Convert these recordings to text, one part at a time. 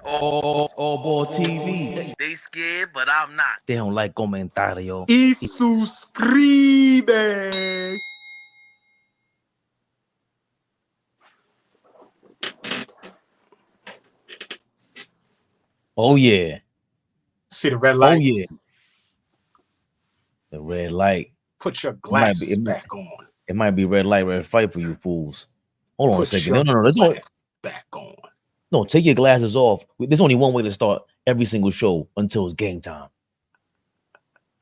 AllBall TV. They scared, but I'm not. They don't like comentario. Y suscribe. Oh yeah. See the red light? Oh yeah. The red light. Put your glasses back on. It might be red light, red fight for you fools. Hold on a second. No. Let's back on. No, take your glasses off. There's only one way to start every single show until it's game time.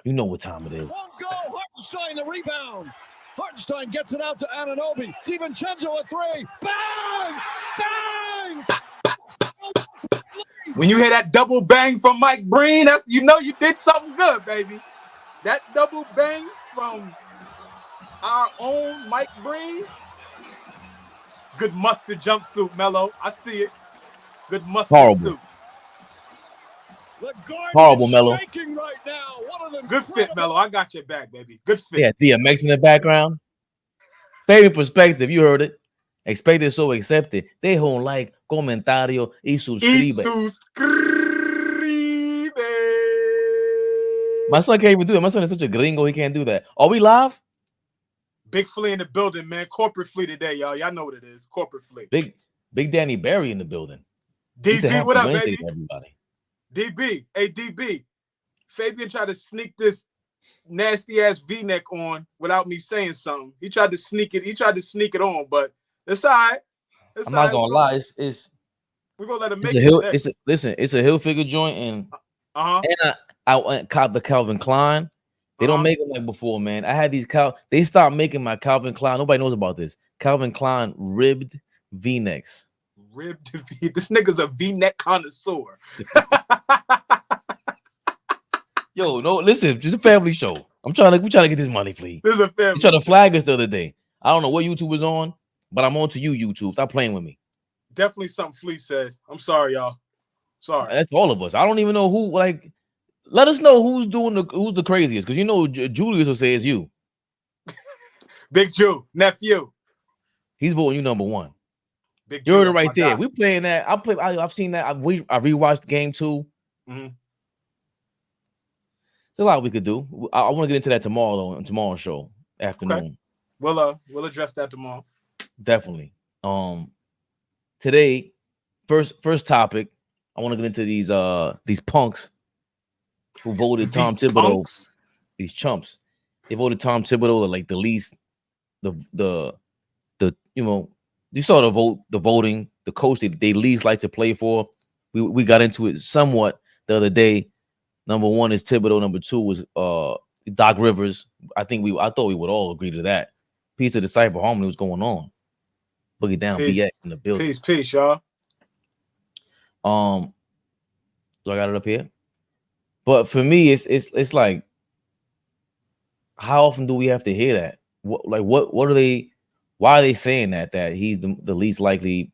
You know what time it is. Won't go. Hartenstein the rebound. Hartenstein gets it out to Anunoby. DiVincenzo a three. Bang! Bang! When you hear that double bang from Mike Breen, that's you know you did something good, baby. That double bang from our own Mike Breen. Good mustard jumpsuit, Mello. I see it. Good mustard suit. Horrible, Mello. Right now. Good fit, Mello. I got your back, baby. Good fit. Yeah, DMX in the background. Fabian PerspecTV, you heard it. Expected, so accepted. They don't like comentario y suscribe. My son can't even do that. My son is such a gringo, he can't do that. Are we live? Big Flea in the building, man. Corporate Flea today, y'all. Y'all know what it is. Corporate Flea. Big Danny Barry in the building. DB, what up, Wednesday baby? Everybody. DB, hey DB. Fabian tried to sneak this nasty ass V-neck on without me saying something. He tried to sneak it. He tried to sneak it on, but it's all right. I'm not gonna lie. We're gonna let him make it. It's a Hilfiger joint, and and I caught the Calvin Klein. They don't make them like before, man. I had these They stopped making my Calvin Klein. Nobody knows about this. Calvin Klein ribbed V-necks. Ribbed V. This nigga's a V-neck connoisseur. Yo, no, listen, just a family show. We trying to get this money, please. This is a family. You trying to flag us the other day. I don't know what YouTube was on, but I'm on to you, YouTube. Stop playing with me. Definitely something Flea said. I'm sorry, y'all. Sorry. That's all of us. I don't even know who. Like, let us know who's the craziest, because you know Julius will say it's you. Big Jew, nephew. He's voting you number one. Big You heard it right there. Guy. We playing that. I've seen that. I rewatched game 2. Mm-hmm. There's a lot we could do. I want to get into that tomorrow, though, in tomorrow's show afternoon. Okay. We'll address that tomorrow. Definitely. Today, first topic. I want to get into these punks who voted Tom Thibodeau. Punks? These chumps. They voted Tom Thibodeau like the least. The you saw the voting, the coach they least like to play for. We got into it somewhat the other day. Number 1 is Thibodeau. Number 2 was Doc Rivers. I thought we would all agree to that. Piece of disciple harmony was going on. Boogie down, BX in the building. Peace, y'all. So I got it up here. But for me, it's like, how often do we have to hear that? What are they? Why are they saying that he's the least likely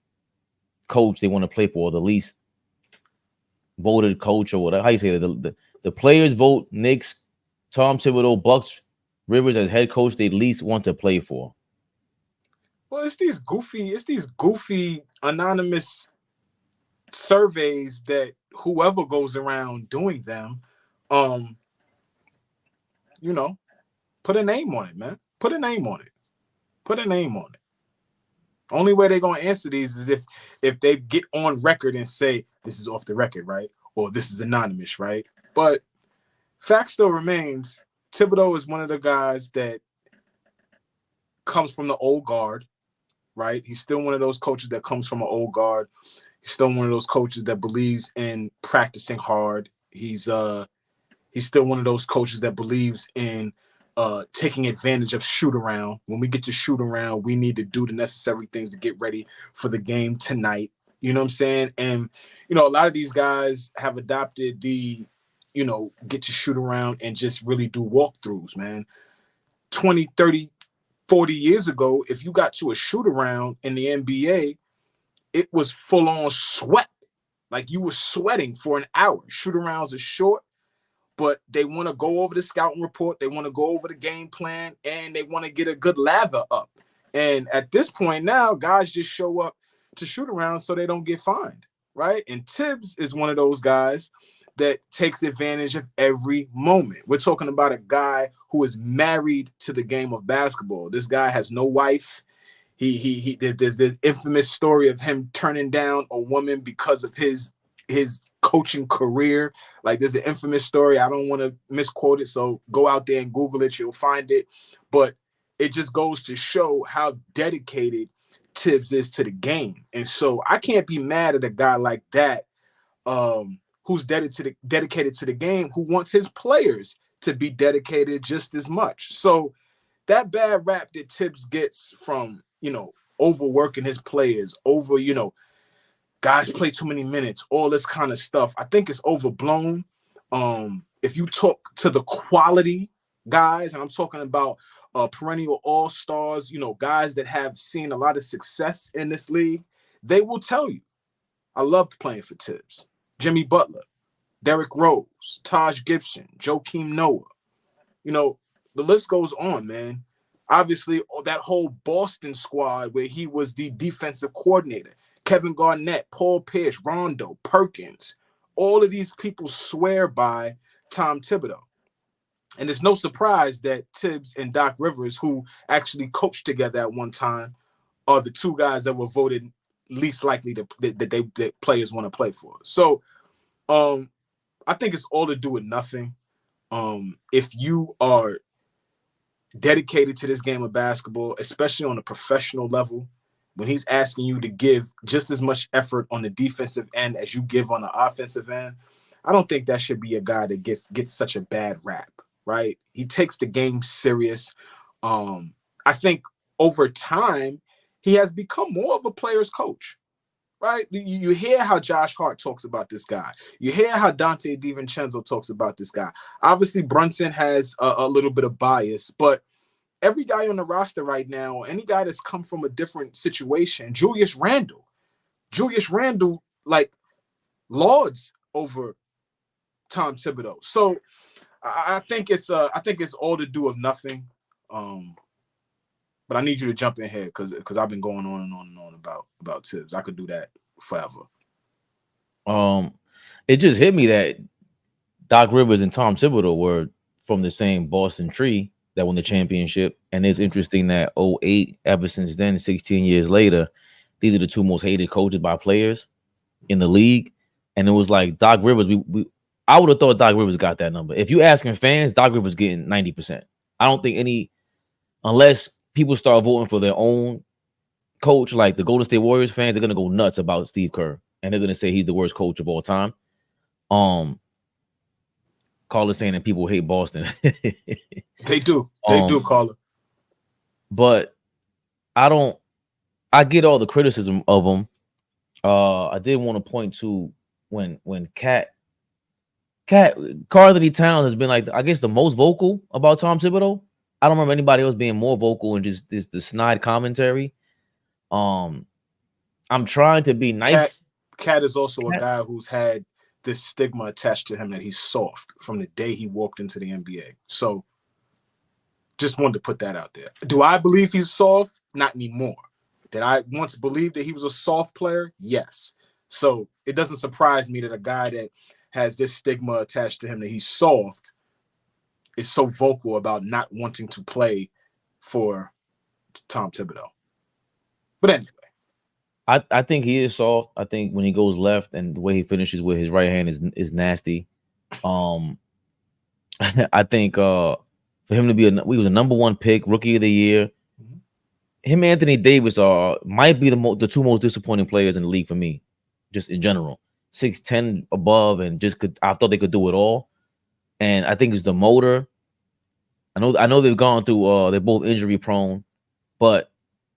coach they want to play for, or the least voted coach, or whatever? How you say that? The players vote Knicks, Tom Thibodeau, Bucks, Rivers as head coach they least want to play for. Well, it's these goofy anonymous surveys that whoever goes around doing them, put a name on it, man. Put a name on it. Only way they're gonna answer these is if they get on record and say this is off the record, right? Or this is anonymous, right? But fact still remains, Thibodeau is one of the guys that comes from the old guard, right? He's still one of those coaches that comes from an old guard. He's still one of those coaches that believes in practicing hard. He's still one of those coaches that believes in taking advantage of shoot around. When we get to shoot around, we need to do the necessary things to get ready for the game tonight. You know what I'm saying? And, a lot of these guys have adopted the, get to shoot around and just really do walkthroughs, man. 20, 30, 40 years ago, if you got to a shoot around in the NBA, it was full on sweat. Like you were sweating for an hour. Shoot arounds are short, but they want to go over the scouting report. They want to go over the game plan, and they want to get a good lather up. And at this point now, guys just show up to shoot around so they don't get fined, right? And Thibs is one of those guys that takes advantage of every moment. We're talking about a guy who is married to the game of basketball. This guy has no wife. There's this infamous story of him turning down a woman because of his coaching career. Like, there's an infamous story. I don't want to misquote it, so go out there and Google it. You'll find it. But it just goes to show how dedicated Thibs is to the game. And so I can't be mad at a guy like that, who's dedicated to the game, who wants his players to be dedicated just as much. So that bad rap that Thibs gets from, overworking his players, guys play too many minutes, all this kind of stuff, I think it's overblown. If you talk to the quality guys, and I'm talking about perennial all-stars, guys that have seen a lot of success in this league, they will tell you, I loved playing for Thibs. Jimmy Butler, Derrick Rose, Taj Gibson, Joakim Noah. The list goes on, man. Obviously, that whole Boston squad where he was the defensive coordinator, Kevin Garnett, Paul Pierce, Rondo, Perkins, all of these people swear by Tom Thibodeau. And it's no surprise that Thibs and Doc Rivers, who actually coached together at one time, are the two guys that were voted least likely that players want to play for. So I think it's all to do with nothing. If you are dedicated to this game of basketball, especially on a professional level, when he's asking you to give just as much effort on the defensive end as you give on the offensive end, I don't think that should be a guy that gets such a bad rap, right? He takes the game serious. I think over time, he has become more of a player's coach, right? You hear how Josh Hart talks about this guy. You hear how Dante DiVincenzo talks about this guy. Obviously, Brunson has a little bit of bias, but every guy on the roster right now, any guy that's come from a different situation, Julius Randle, like, lauds over Tom Thibodeau. So I think it's all to do with nothing. But I need you to jump in here because I've been going on and on and on about Thibs. I could do that forever. It just hit me that Doc Rivers and Tom Thibodeau were from the same Boston tree that won the championship. And it's interesting that 2008, ever since then, 16 years later, these are the two most hated coaches by players in the league. And it was like Doc Rivers, I would have thought Doc Rivers got that number. If you asking fans, Doc Rivers getting 90%. I don't think unless people start voting for their own coach, like the Golden State Warriors fans are going to go nuts about Steve Kerr. And they're going to say he's the worst coach of all time. Caller saying that people hate Boston. They do. They do, Caller. But I get all the criticism of him. I did want to point to when Carl-Anthony Towns has been, like, I guess, the most vocal about Tom Thibodeau. I don't remember anybody else being more vocal and just the snide commentary. I'm trying to be nice. Cat is also a guy who's had this stigma attached to him that he's soft from the day he walked into the NBA. So just wanted to put that out there. Do I believe he's soft? Not anymore. Did I once believe that he was a soft player? Yes. So it doesn't surprise me that a guy that has this stigma attached to him that he's soft is so vocal about not wanting to play for Tom Thibodeau. But anyway. I think he is soft. I think when he goes left and the way he finishes with his right hand is nasty. I think for him to be he was a #1 pick, rookie of the year. Him and Anthony Davis might be the two most disappointing players in the league for me, just in general. 6'10" above, and I thought they could do it all. And I think it's the motor. I know they've gone through they're both injury prone, but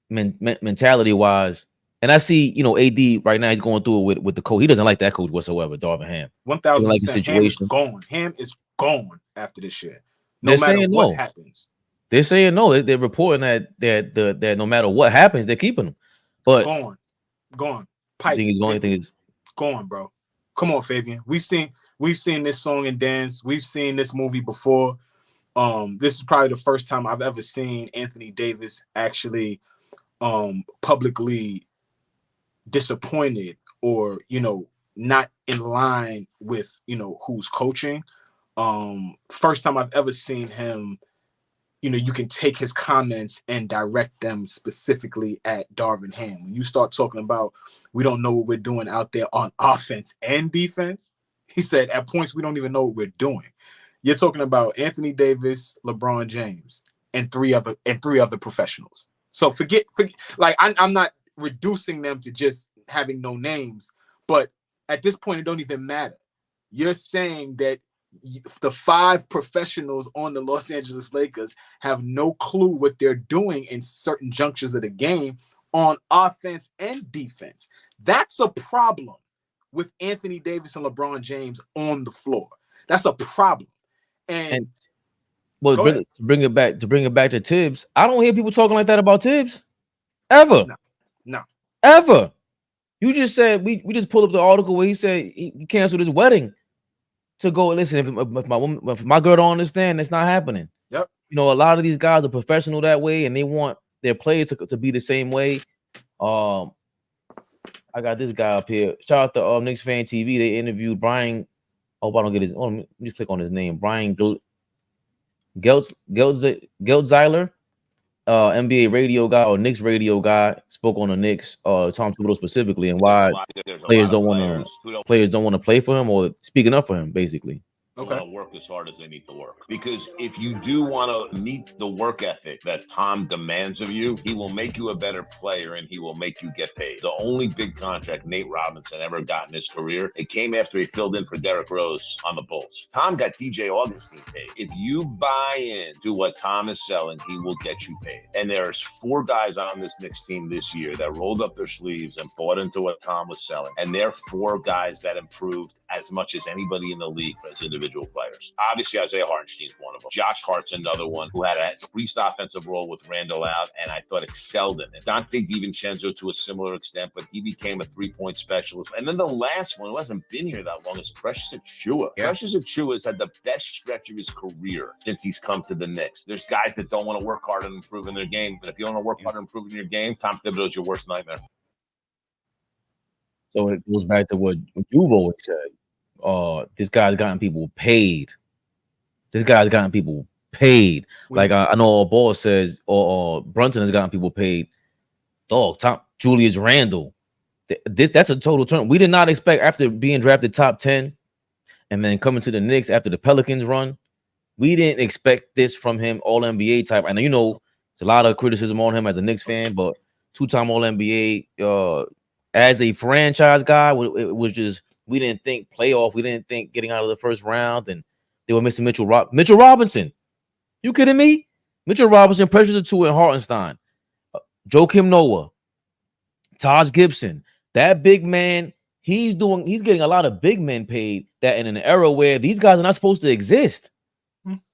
mentality wise, and I see, AD right now, he's going through it with the coach. He doesn't like that coach whatsoever, Darvin Ham. 1,000%. Like the situation. Ham is gone after this shit. No matter what happens. They're saying no. They're reporting that no matter what happens, they're keeping him. But gone. Pipe. I think he's going. I think it's gone, bro. Come on, Fabian. We've seen this song and dance. We've seen this movie before. This is probably the first time I've ever seen Anthony Davis actually publicly disappointed or not in line with, you know, who's coaching. First time I've ever seen him, you know, you can take his comments and direct them specifically at Darvin Ham. When you start talking about we don't know what we're doing out there on offense and defense, he said at points we don't even know what we're doing. You're talking about Anthony Davis, LeBron James, and three other professionals. So forget like I'm not reducing them to just having no names, but at this point it don't even matter. You're saying that the 5 professionals on the Los Angeles Lakers have no clue what they're doing in certain junctures of the game on offense and defense. That's a problem with Anthony Davis and LeBron James on the floor. That's a problem. And well, to bring it back to Thibs, I don't hear people talking like that about Thibs ever. No. Ever. You just said we just pulled up the article where he said he canceled his wedding to go listen. If my girl don't understand, it's not happening. Yep. You know, a lot of these guys are professional that way, and they want their players to be the same way. I got this guy up here. Shout out to Knicks Fan TV. They interviewed Brian. I hope I don't get his. Let me just click on his name. Brian Geltziler, NBA radio guy or Knicks radio guy, spoke on the Knicks, Tom Thibodeau specifically, and why players don't want to play for him or speaking up for him, basically. Okay. Want to work as hard as they need to work. Because if you do want to meet the work ethic that Tom demands of you, he will make you a better player and he will make you get paid. The only big contract Nate Robinson ever got in his career, it came after he filled in for Derrick Rose on the Bulls. Tom got DJ Augustine paid. If you buy in to what Tom is selling, he will get you paid. And there's 4 guys on this Knicks team this year that rolled up their sleeves and bought into what Tom was selling. And they're 4 guys that improved as much as anybody in the league as individual players. Obviously, Isaiah Hartenstein's one of them. Josh Hart's another one who had a increased offensive role with Randall out, and I thought excelled in it. Dante DiVincenzo to a similar extent, but he became a 3-point specialist. And then the last one, who hasn't been here that long, is Precious Achiuwa. Yeah. Precious Achiuwa has had the best stretch of his career since he's come to the Knicks. There's guys that don't want to work hard on improving their game, but if you don't want to work hard on improving your game, Tom Thibodeau is your worst nightmare. So it goes back to what you've always said. This guy's gotten people paid. Like I know AllBall says, or Brunson has gotten people paid. Dog, Julius Randle. That's a total turn. We did not expect after being drafted top 10 and then coming to the Knicks after the Pelicans run. We didn't expect this from him, all NBA type. I know, you know, there's a lot of criticism on him as a Knicks fan, but 2-time all NBA. As a franchise guy, it was just. We didn't think playoff. We didn't think getting out of the first round, and they were missing Mitchell Robinson. You kidding me? Mitchell Robinson, Precious Achiuwa, and Hartenstein. Joakim Noah, Taj Gibson. That big man, he's getting a lot of big men paid. That in an era where these guys are not supposed to exist.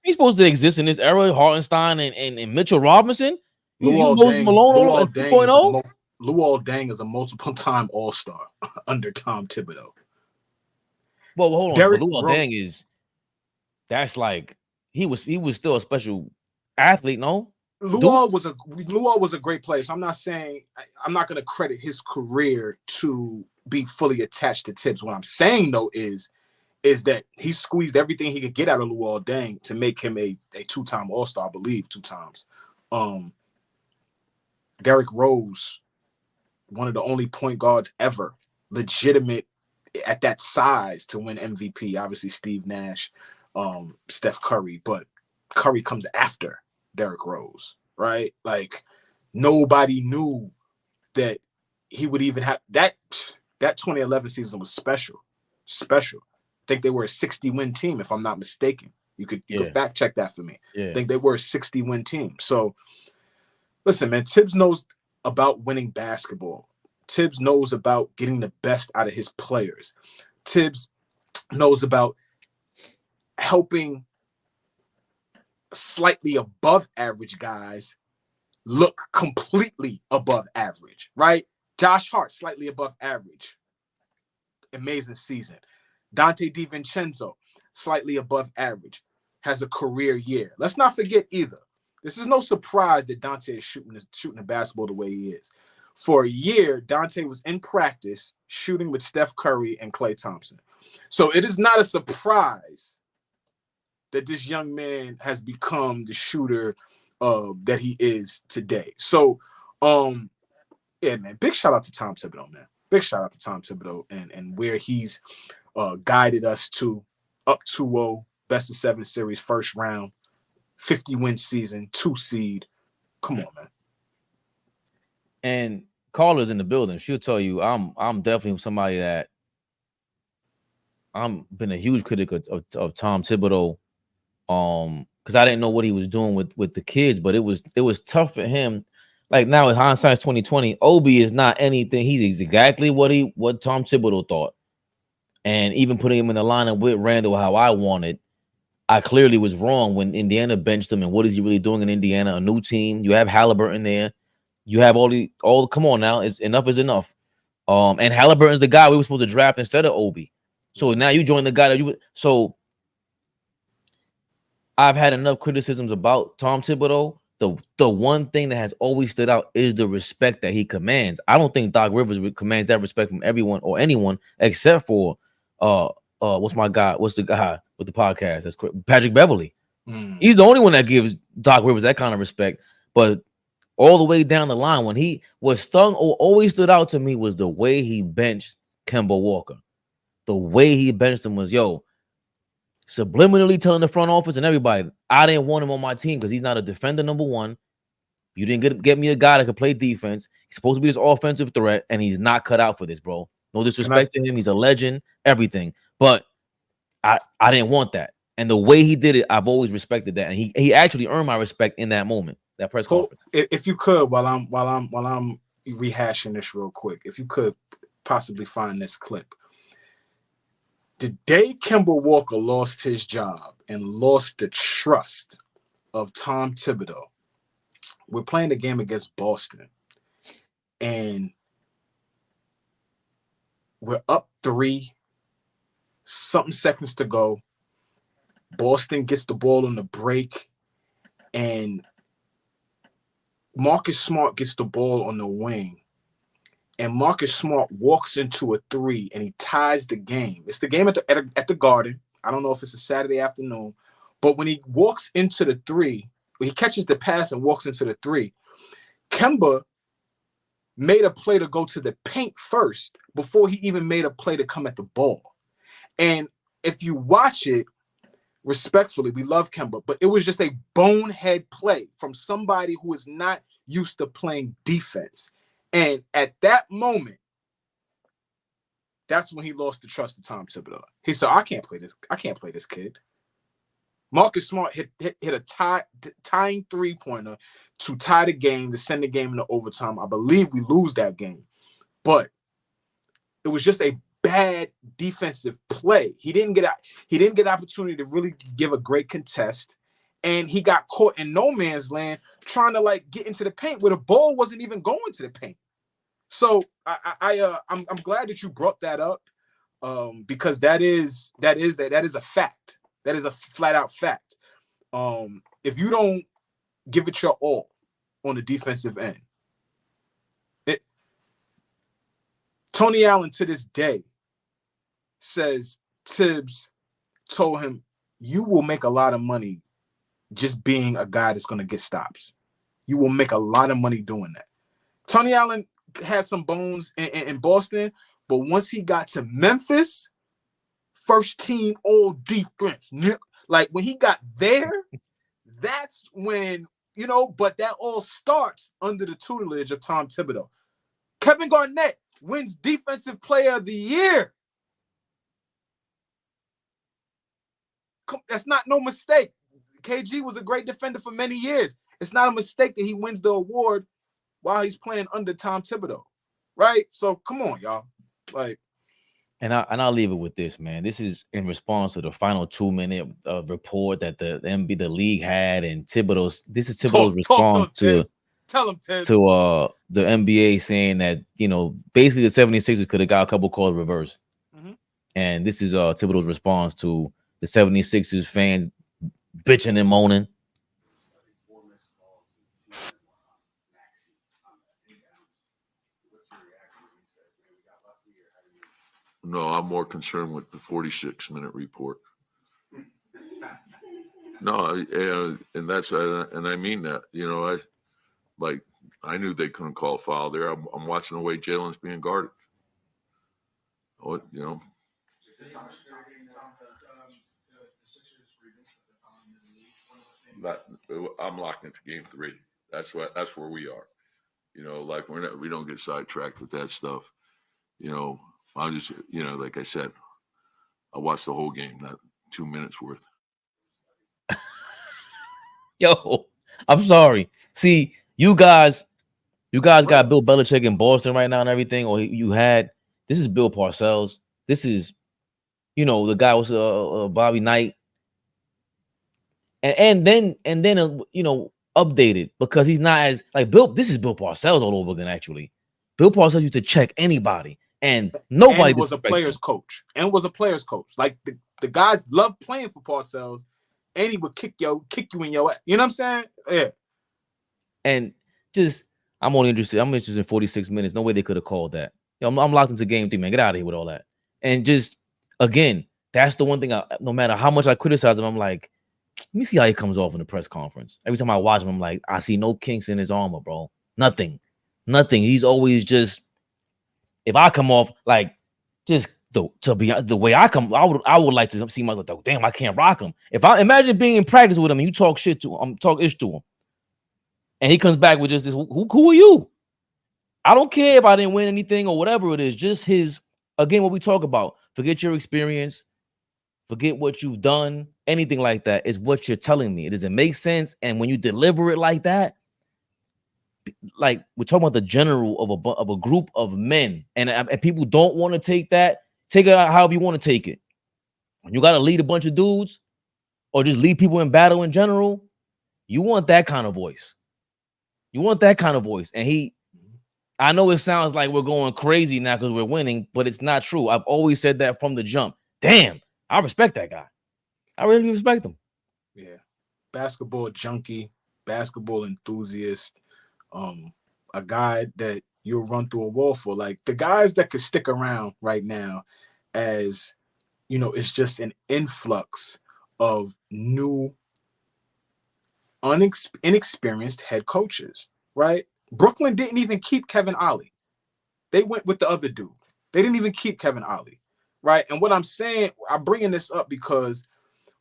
He's supposed to exist in this era. Hartenstein and Mitchell Robinson. Moses Malone 2.0. Luol Deng is a multiple-time All-Star under Tom Thibodeau. Well, hold on. Luol Deng that's like he was still a special athlete, no? Luol was a great player. So I'm not going to credit his career to be fully attached to Thibs. What I'm saying though is that he squeezed everything he could get out of Luol Deng to make him a 2-time All-Star, I believe, 2 times. Derrick Rose, one of the only point guards ever, legitimate at that size to win MVP. Obviously, Steve Nash, Steph Curry, but Curry comes after Derrick Rose, right? Like nobody knew that he would even have that 2011 season was special. I think they were a 60-win team, if I'm not mistaken. You could fact check that for me. Yeah. I think they were a 60-win team. So listen, man, Thibs knows about winning basketball. Thibs knows about getting the best out of his players. Thibs knows about helping slightly above average guys look completely above average, right? Josh Hart, slightly above average. Amazing season. Dante DiVincenzo, slightly above average. Has a career year. Let's not forget either. This is no surprise that Dante is shooting the basketball the way he is. For a year, Dante was in practice shooting with Steph Curry and Klay Thompson. So it is not a surprise that this young man has become the shooter that he is today. So, yeah, man, big shout out to Tom Thibodeau, man. Big shout out to Tom Thibodeau and where he's guided us to up 2-0, best of 7 series, first round, 50-win season, 2 seed. Come on, man. And Carla's in the building. She'll tell you I'm definitely somebody that I'm been a huge critic of Tom Thibodeau. Because I didn't know what he was doing with the kids, but it was tough for him. Like now, in hindsight's 2020, Obi is not anything. He's exactly what Tom Thibodeau thought. And even putting him in the lineup with Randall, how I wanted, I clearly was wrong when Indiana benched him. And what is he really doing in Indiana? A new team. You have Halliburton there. You have all. Come on now, enough is enough. And Halliburton's the guy we were supposed to draft instead of Obi. So now you join the guy that you would. So I've had enough criticisms about Tom Thibodeau. The one thing that has always stood out is the respect that he commands. I don't think Doc Rivers commands that respect from everyone or anyone except for what's the guy with the podcast? That's Patrick Beverley. He's the only one that gives Doc Rivers that kind of respect. But all the way down the line, when he was stung or always stood out to me was the way he benched Kemba Walker. The way he benched him was, subliminally telling the front office and everybody, I didn't want him on my team because he's not a defender, number one. You didn't get me a guy that could play defense. He's supposed to be this offensive threat, and he's not cut out for this, bro. No disrespect to him. He's a legend, everything. But I didn't want that. And the way he did it, I've always respected that. And he actually earned my respect in that moment, that press conference. If you could, while I'm rehashing this real quick, if you could possibly find this clip. The day Kemba Walker lost his job and lost the trust of Tom Thibodeau, we're playing the game against Boston. And we're up 3, something seconds to go. Boston gets the ball on the break, and Marcus Smart gets the ball on the wing. And Marcus Smart walks into a 3 and he ties the game. It's the game at the Garden. I don't know if it's a Saturday afternoon, but when he walks into the 3, when he catches the pass and walks into the 3, Kemba made a play to go to the paint first before he even made a play to come at the ball. And if you watch it, respectfully, we love Kemba, but it was just a bonehead play from somebody who is not used to playing defense. And at that moment, that's when he lost the trust of Tom Thibodeau. He said, I can't play this kid. Marcus Smart hit a tying 3-pointer to tie the game, to send the game into overtime. I believe we lose that game. But it was just a bad defensive play. He didn't get opportunity to really give a great contest. And he got caught in no man's land trying to get into the paint where the ball wasn't even going to the paint. So I'm glad that you brought that up because that is a fact. That is a flat out fact. If you don't give it your all on the defensive end, Tony Allen to this day says Thibs told him, you will make a lot of money just being a guy that's going to get stops. You will make a lot of money doing that. Tony Allen had some bones in Boston, but once he got to Memphis, first team all defense. Like when he got there, that's when, but that all starts under the tutelage of Tom Thibodeau. Kevin Garnett wins Defensive Player of the Year. That's not no mistake. KG was a great defender for many years. It's not a mistake that he wins the award while he's playing under Tom Thibodeau, right? So come on, y'all. And I'll leave it with this, man. This is in response to the final 2-minute report that the league had, and Thibodeau's. This is Thibodeau's response to the NBA saying that basically the 76ers could have got a couple calls reversed, and this is Thibodeau's response to the 76ers fans bitching and moaning. No, I'm more concerned with the 46-minute report. No, and that's and I mean that. You know, I knew they couldn't call a foul there. I'm watching the way Jalen's being guarded. What, you know. I'm locked into game 3. That's where we are. You know, like we don't get sidetracked with that stuff. You know, I'm just, you know, like I said, I watched the whole game, not 2 minutes worth. Yo, I'm sorry. See, you guys got Bill Belichick in Boston right now and everything, or this is Bill Parcells. This is, you know, the guy was Bobby Knight. And then you know, updated because he's not as like Bill. This is Bill Parcells all over again. Actually, Bill Parcells used to check anybody, and nobody was a player's coach. And was a player's coach. Like the guys love playing for Parcells, and he would kick you in your ass. You know what I'm saying? Yeah. And just I'm interested in 46 minutes. No way they could have called that. You know, I'm locked into game 3, man. Get out of here with all that. And just again, that's the one thing. No matter how much I criticize him, I'm like, let me see how he comes off in the press conference. Every time I watch him, I'm like, I see no kinks in his armor, bro. Nothing. He's always just, if I come off like just to be the way I come, I would like to see myself like, damn, I can't rock him. If I imagine being in practice with him and you talk shit to him, talk ish to him, and he comes back with just this, who are you? I don't care if I didn't win anything or whatever it is. Just his, again, what we talk about. Forget your experience. Forget what you've done. Anything like that is what you're telling me. Does it make sense? And when you deliver it like that, like we're talking about the general of a group of men, and people don't want to take that. Take it out however you want to take it. When you got to lead a bunch of dudes, or just lead people in battle in general, you want that kind of voice. You want that kind of voice. And I know it sounds like we're going crazy now because we're winning, but it's not true. I've always said that from the jump. Damn, I respect that guy. I really respect him. Yeah. Basketball junkie, basketball enthusiast, a guy that you'll run through a wall for. Like the guys that could stick around right now, as you know, it's just an influx of new, inexperienced head coaches, right? Brooklyn didn't even keep Kevin Ollie. They went with the other dude. They didn't even keep Kevin Ollie, right? And what I'm saying, I'm bringing this up because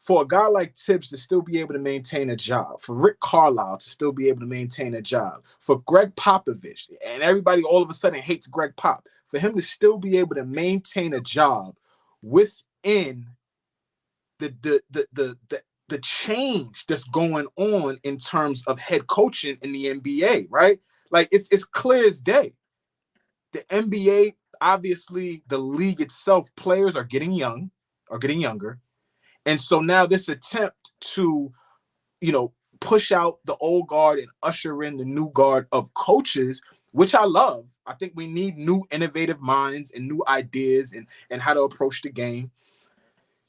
for a guy like Thibs to still be able to maintain a job, for Rick Carlisle to still be able to maintain a job, for Greg Popovich, and everybody all of a sudden hates Greg Pop, for him to still be able to maintain a job within the change that's going on in terms of head coaching in the NBA, right? Like it's clear as day. The NBA, obviously, the league itself, players are getting younger. And so now this attempt to, you know, push out the old guard and usher in the new guard of coaches, which I love. I think we need new innovative minds and new ideas and how to approach the game.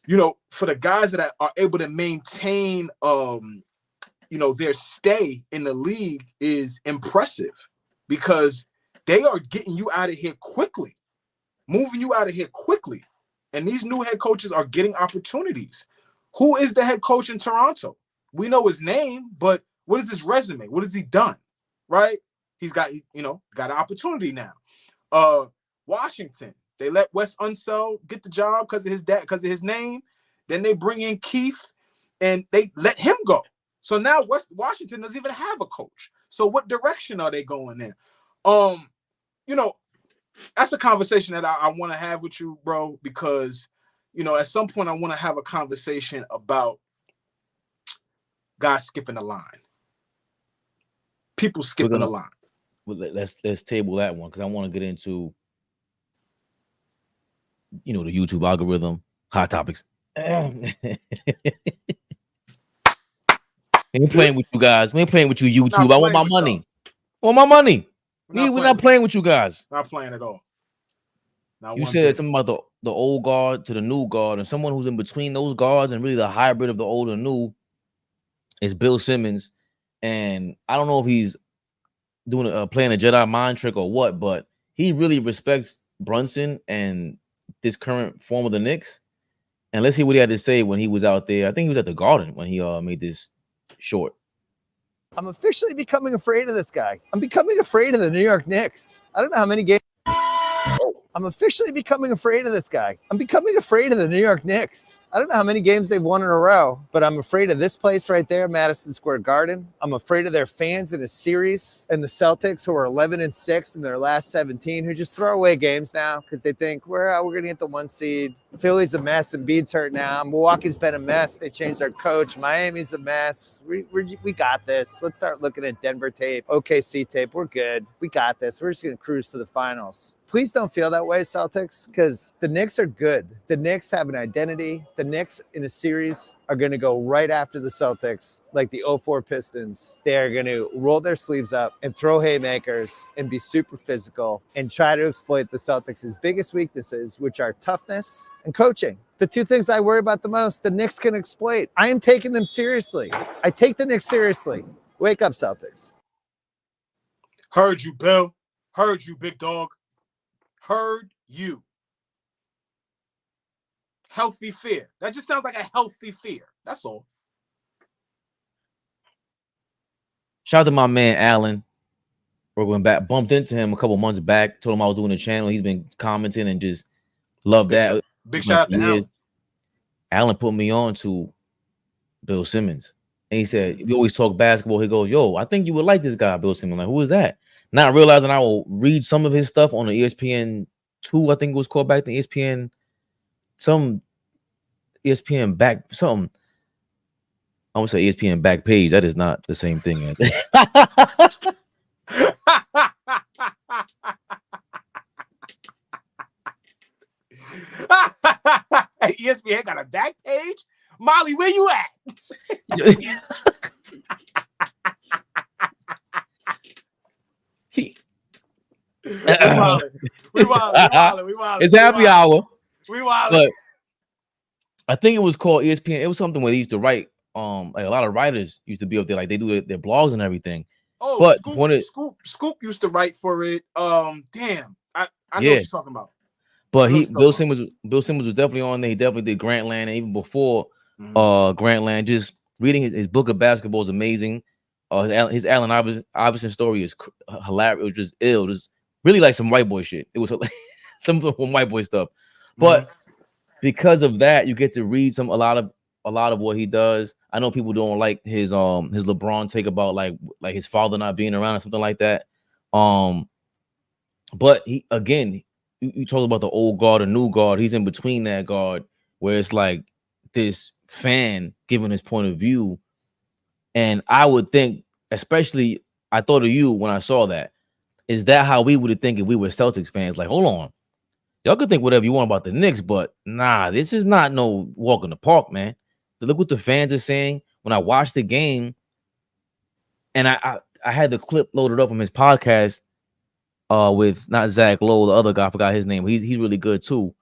You know, for the guys that are able to maintain, you know, their stay in the league is impressive because they are getting you out of here quickly, moving you out of here quickly. And these new head coaches are getting opportunities. Who is the head coach in Toronto? We know his name, but what is his resume? What has he done? Right? He's got, you know, got an opportunity now. Washington, they let Wes Unseld get the job because of his dad, because of his name. Then they bring in Keith and they let him go. So now Washington doesn't even have a coach. So what direction are they going in? You know, that's a conversation that I want to have with you, bro, because, you know, at some point I want to have a conversation about guys skipping the line. People skipping the line. Well, let's table that one because I want to get into, you know, the YouTube algorithm, hot topics. We ain't playing with you guys. We ain't playing with you, YouTube. I want my money. I want my money. We're not playing with you guys. Not playing at all. You said something about the old guard to the new guard, and someone who's in between those guards and really the hybrid of the old and new is Bill Simmons. And I don't know if he's doing playing a Jedi mind trick or what, but he really respects Brunson and this current form of the Knicks. And let's hear what he had to say when he was out there. I think he was at the Garden when he made this short. I'm officially becoming afraid of this guy. I'm becoming afraid of the New York Knicks. I don't know how many games. I'm officially becoming afraid of this guy. I'm becoming afraid of the New York Knicks. I don't know how many games they've won in a row, but I'm afraid of this place right there, Madison Square Garden. I'm afraid of their fans in a series, and the Celtics, who are 11-6 in their last 17, who just throw away games now because they think we're going to get the 1 seed. Philly's a mess, and Embiid's hurt now. Milwaukee's been a mess. They changed their coach. Miami's a mess. We got this. Let's start looking at Denver tape, OKC tape. We're good. We got this. We're just going to cruise to the finals. Please don't feel that way, Celtics, because the Knicks are good. The Knicks have an identity. The Knicks in a series are going to go right after the Celtics like the 04 Pistons. They are going to roll their sleeves up and throw haymakers and be super physical and try to exploit the Celtics' biggest weaknesses, which are toughness and coaching. The two things I worry about the most, the Knicks can exploit. I am taking them seriously. I take the Knicks seriously. Wake up, Celtics. Heard you, Bill. Heard you, big dog. Heard you. Healthy fear. That just sounds like a healthy fear. That's all. Shout out to my man Alan. We're going back. Bumped into him a couple months back. Told him I was doing a channel. He's been commenting and just love that. Big shout out to Alan. Alan put me on to Bill Simmons. And he said, we always talk basketball. He goes, yo, I think you would like this guy, Bill Simmons. Like, who is that? Not realizing I will read some of his stuff on the ESPN 2, I think it was called back then. ESPN, some ESPN back, something. I would say ESPN back page. That is not the same thing. ESPN got a back page? Molly, where you at? We wildin'. It's happy hour. We wildin'. But I think it was called ESPN. It was something where they used to write. Like a lot of writers used to be up there, like they do their blogs and everything. Oh, but Scoop used to write for it. Damn, I know what you're talking about. But Bill Simmons was definitely on there. He definitely did Grantland, and even before Grantland, just reading his book of basketball is amazing. His Allen Iverson story is hilarious. It was just ill, just really like some white boy shit. It was some white boy stuff, but because of that, you get to read a lot of what he does. I know people don't like his LeBron take about like his father not being around or something like that. But he again, you talk about the old guard, the new guard. He's in between that guard where it's like this fan giving his point of view. And I would think, especially, I thought of you when I saw that. Is that how we would think if we were Celtics fans? Like, hold on. Y'all could think whatever you want about the Knicks, but nah, this is not no walk in the park, man. Look what the fans are saying. When I watched the game, and I had the clip loaded up from his podcast with not Zach Lowe, the other guy, I forgot his name. He's really good too.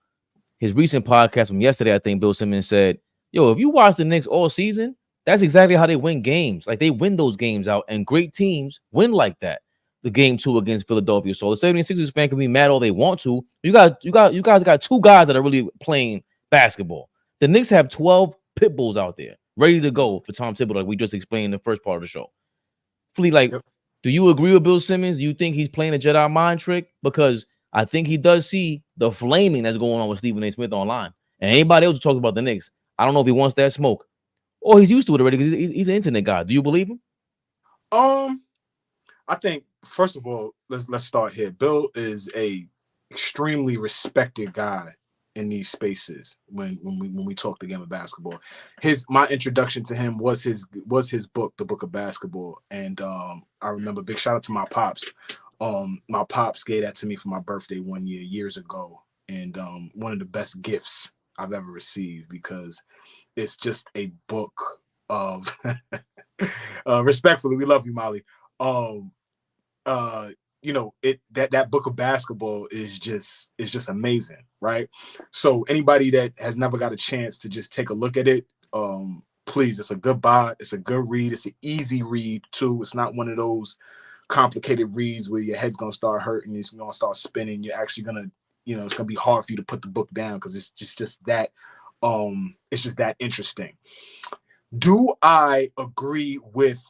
His recent podcast from yesterday, I think Bill Simmons said, yo, if you watch the Knicks all season, that's exactly how they win games. Like they win those games out, and great teams win like that. The game 2 against Philadelphia. So the 76ers fan can be mad all they want to. You guys got two guys that are really playing basketball. The Knicks have 12 pit bulls out there ready to go for Tom Thibodeau, like we just explained in the first part of the show. Flea, like, do you agree with Bill Simmons? Do you think he's playing a Jedi mind trick? Because I think he does see the flaming that's going on with Stephen A. Smith online. And anybody else who talks about the Knicks, I don't know if he wants that smoke. Or he's used to it already because he's an internet guy. Do you believe him? I think, first of all, let's start here. Bill is a extremely respected guy in these spaces when we talk the game of basketball. My introduction to him was his book, The Book of Basketball. And I remember, big shout out to my pops. My pops gave that to me for my birthday one year, years ago. And one of the best gifts I've ever received, because it's just a book of respectfully, we love you, Molly. That book of basketball is just amazing, right? So anybody that has never got a chance to just take a look at it, please, it's a good buy, it's a good read, it's an easy read too. It's not one of those complicated reads where your head's gonna start hurting, it's gonna start spinning. You're actually gonna it's gonna be hard for you to put the book down because it's just that interesting. Do I agree with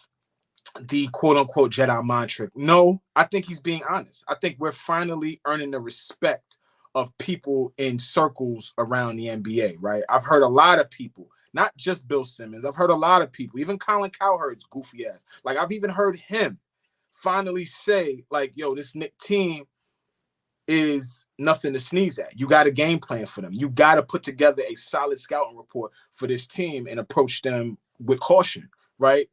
the quote unquote Jedi mind trick? No, I think he's being honest. I think we're finally earning the respect of people in circles around the NBA, right? I've heard a lot of people, not just Bill Simmons. I've heard a lot of people, even Colin Cowherd's goofy ass. Like, I've even heard him finally say, like, yo, this Knicks team is nothing to sneeze at. You got a game plan for them. You got to put together a solid scouting report for this team and approach them with caution, right?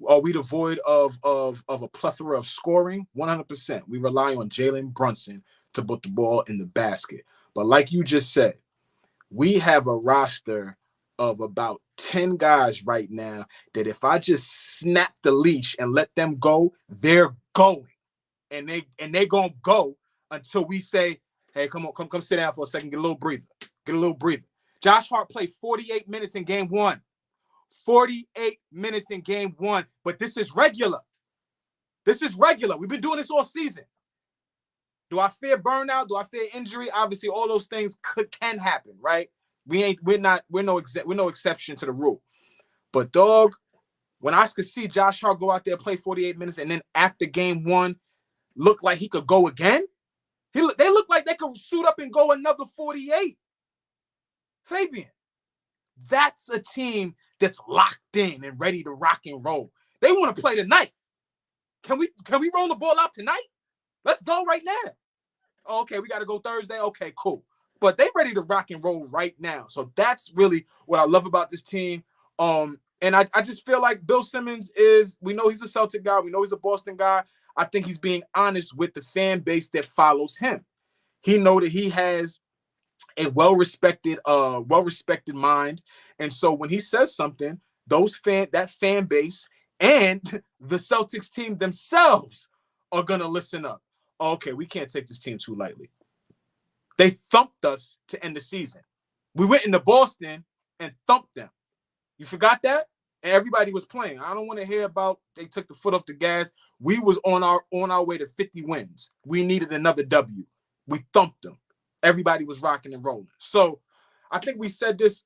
Are we devoid of a plethora of scoring? 100%. We rely on Jalen Brunson to put the ball in the basket. But like you just said, we have a roster of about 10 guys right now that if I just snap the leash and let them go, they're going. And they're going to go until we say, hey, come sit down for a second, get a little breather. Josh Hart played 48 minutes in game 1. 48 minutes in game 1, but this is regular. We've been doing this all season. Do I fear burnout? Do I fear injury? Obviously, all those things can happen, right? We're no exception to the rule. But dog, when I could see Josh Hart go out there, play 48 minutes, and then after game 1, look like he could go again. They look like they could suit up and go another 48. Fabian, that's a team that's locked in and ready to rock and roll. They want to play tonight. Can we roll the ball out tonight? Let's go right now. Okay, we got to go Thursday. Okay, cool. But they ready to rock and roll right now. So that's really what I love about this team. And I just feel like Bill Simmons we know he's a Celtic guy. We know he's a Boston guy. I think he's being honest with the fan base that follows him. He know that he has a well-respected mind. And so when he says something, that fan base and the Celtics team themselves are going to listen up. Okay, we can't take this team too lightly. They thumped us to end the season. We went into Boston and thumped them. You forgot that? And everybody was playing. I don't want to hear about they took the foot off the gas. We was on our way to 50 wins. We needed another W. We thumped them. Everybody was rocking and rolling. So I think we said this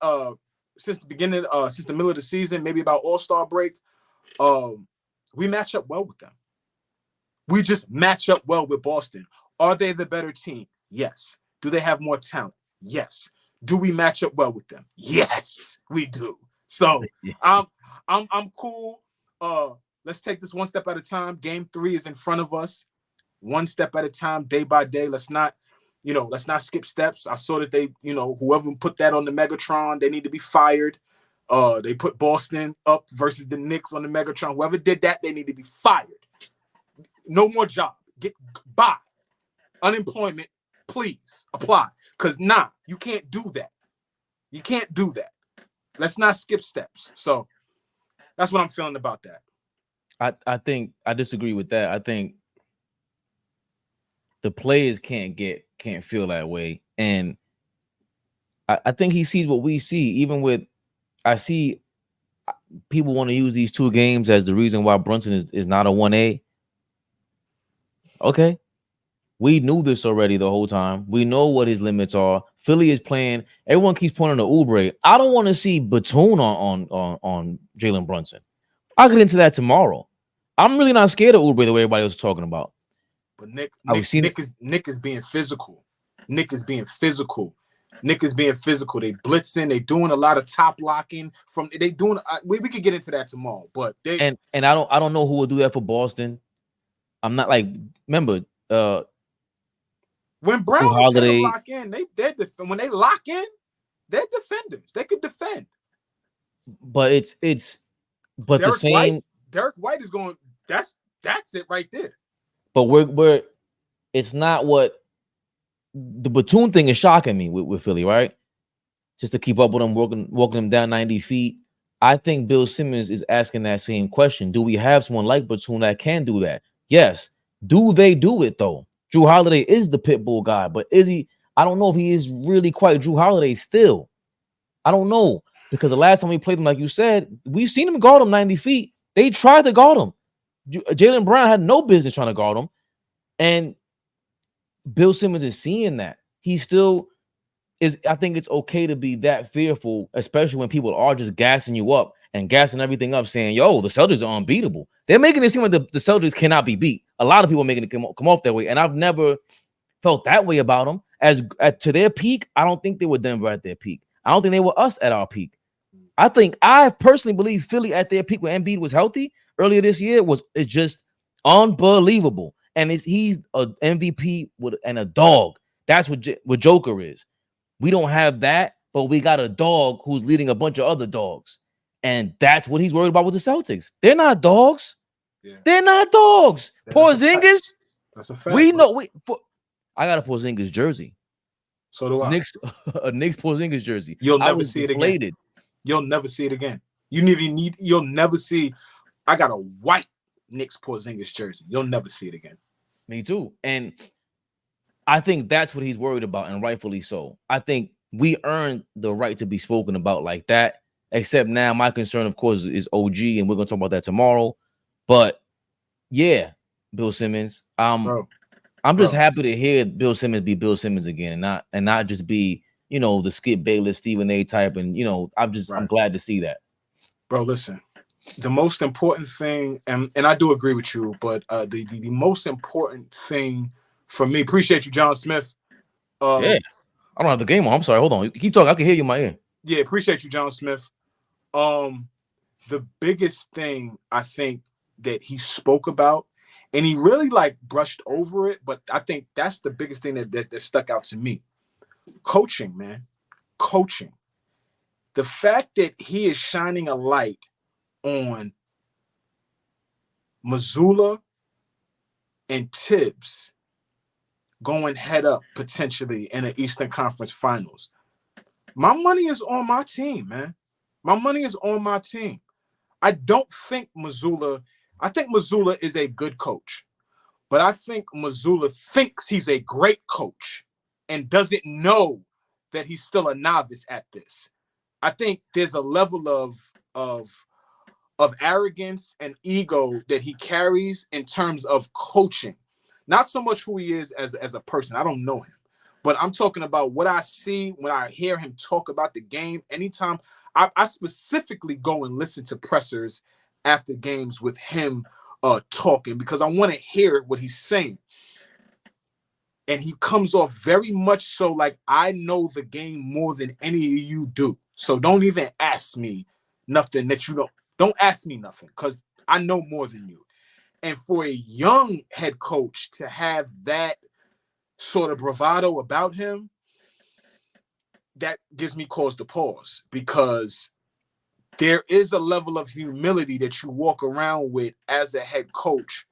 since the middle of the season, maybe about All-Star break. We match up well with them. We just match up well with Boston. Are they the better team? Yes. Do they have more talent? Yes. Do we match up well with them? Yes, we do. So I'm cool. Let's take this one step at a time. Game 3 is in front of us. One step at a time, day by day. Let's not skip steps. I saw that they, whoever put that on the Megatron, they need to be fired. They put Boston up versus the Knicks on the Megatron. Whoever did that, they need to be fired. No more job. Get by. Unemployment, please apply. Because you can't do that. You can't do that. Let's not skip steps. So that's what I'm feeling about that. I think I disagree with that. I think the players can't feel that way. And I think he sees what we see. Even with, I see people want to use these 2 games as the reason why Brunson is not a 1A. Okay. We knew this already the whole time. We know what his limits are. Philly is playing. Everyone keeps pointing to Oubre. I don't want to see Batum on Jalen Brunson. I'll get into that tomorrow. I'm really not scared of Oubre the way everybody was talking about. But Nick is being physical. Nick is being physical. They blitzing. They doing a lot of top locking. We could get into that tomorrow. But I don't know who will do that for Boston. I'm not remember. When Brown lock in, when they lock in, they're defenders. They could defend. But Derek White is going. That's it right there. But we're it's not what the Batum thing is shocking me with Philly, right? Just to keep up with them, walking them down 90 feet. I think Bill Simmons is asking that same question. Do we have someone like Batum that can do that? Yes. Do they do it though? Drew Holiday is the pit bull guy, but is he? I don't know if he is really quite Drew Holiday still. I don't know, because the last time we played him, like you said, we've seen him guard him 90 feet. They tried to guard him. Jaylen Brown had no business trying to guard him. And Bill Simmons is seeing that. he still is. I think it's okay to be that fearful, especially when people are just gassing you up and gassing everything up, saying, yo, the Celtics are unbeatable. They're making it seem like the Celtics cannot be beat. A lot of people are making it come off that way, and I've never felt that way about them. To their peak, I don't think they were Denver at their peak. I don't think they were us at our peak. I personally believe Philly at their peak when Embiid was healthy earlier this year is just unbelievable. And he's an MVP and a dog. That's what Joker is. We don't have that, but we got a dog who's leading a bunch of other dogs. And that's what he's worried about with the Celtics. They're not dogs. Yeah. They're not dogs. Porzingis. That's a fact. We know. I got a Porzingis jersey. So do I. A Knicks Porzingis jersey. You'll never see it again. You'll never see it again. You'll never see. I got a white Knicks Porzingis jersey. You'll never see it again. Me too. And I think that's what he's worried about, and rightfully so. I think we earned the right to be spoken about like that. Except now, my concern, of course, is OG, and we're gonna talk about that tomorrow. But yeah, Bill Simmons. I'm just happy to hear Bill Simmons be Bill Simmons again, and not just be, the Skip Bayless, Stephen A type. And I'm glad to see that. Bro, listen, the most important thing, and I do agree with you, but the most important thing for me, appreciate you, John Smith. Yeah, I don't have the game on. I'm sorry. Hold on. Keep talking. I can hear you in my ear. Yeah, appreciate you, John Smith. The biggest thing I think that he spoke about, and he really brushed over it, but I think that's the biggest thing that stuck out to me. Coaching, man. Coaching. The fact that he is shining a light on Mazzulla and Thibs going head up potentially in the Eastern Conference Finals. My money is on my team, man. My money is on my team. I don't think Mazzulla is a good coach, but I think Mazzulla thinks he's a great coach and doesn't know that he's still a novice at this. I think there's a level of arrogance and ego that he carries in terms of coaching. Not so much who he is as a person. I don't know him. But I'm talking about what I see when I hear him talk about the game. Anytime I specifically go and listen to pressers after games with him talking, because I want to hear what he's saying. And he comes off very much so like I know the game more than any of you do. So don't even ask me nothing that you don't ask me nothing, because I know more than you. And for a young head coach to have that sort of bravado about him, that gives me cause to pause, because there is a level of humility that you walk around with as a head coach,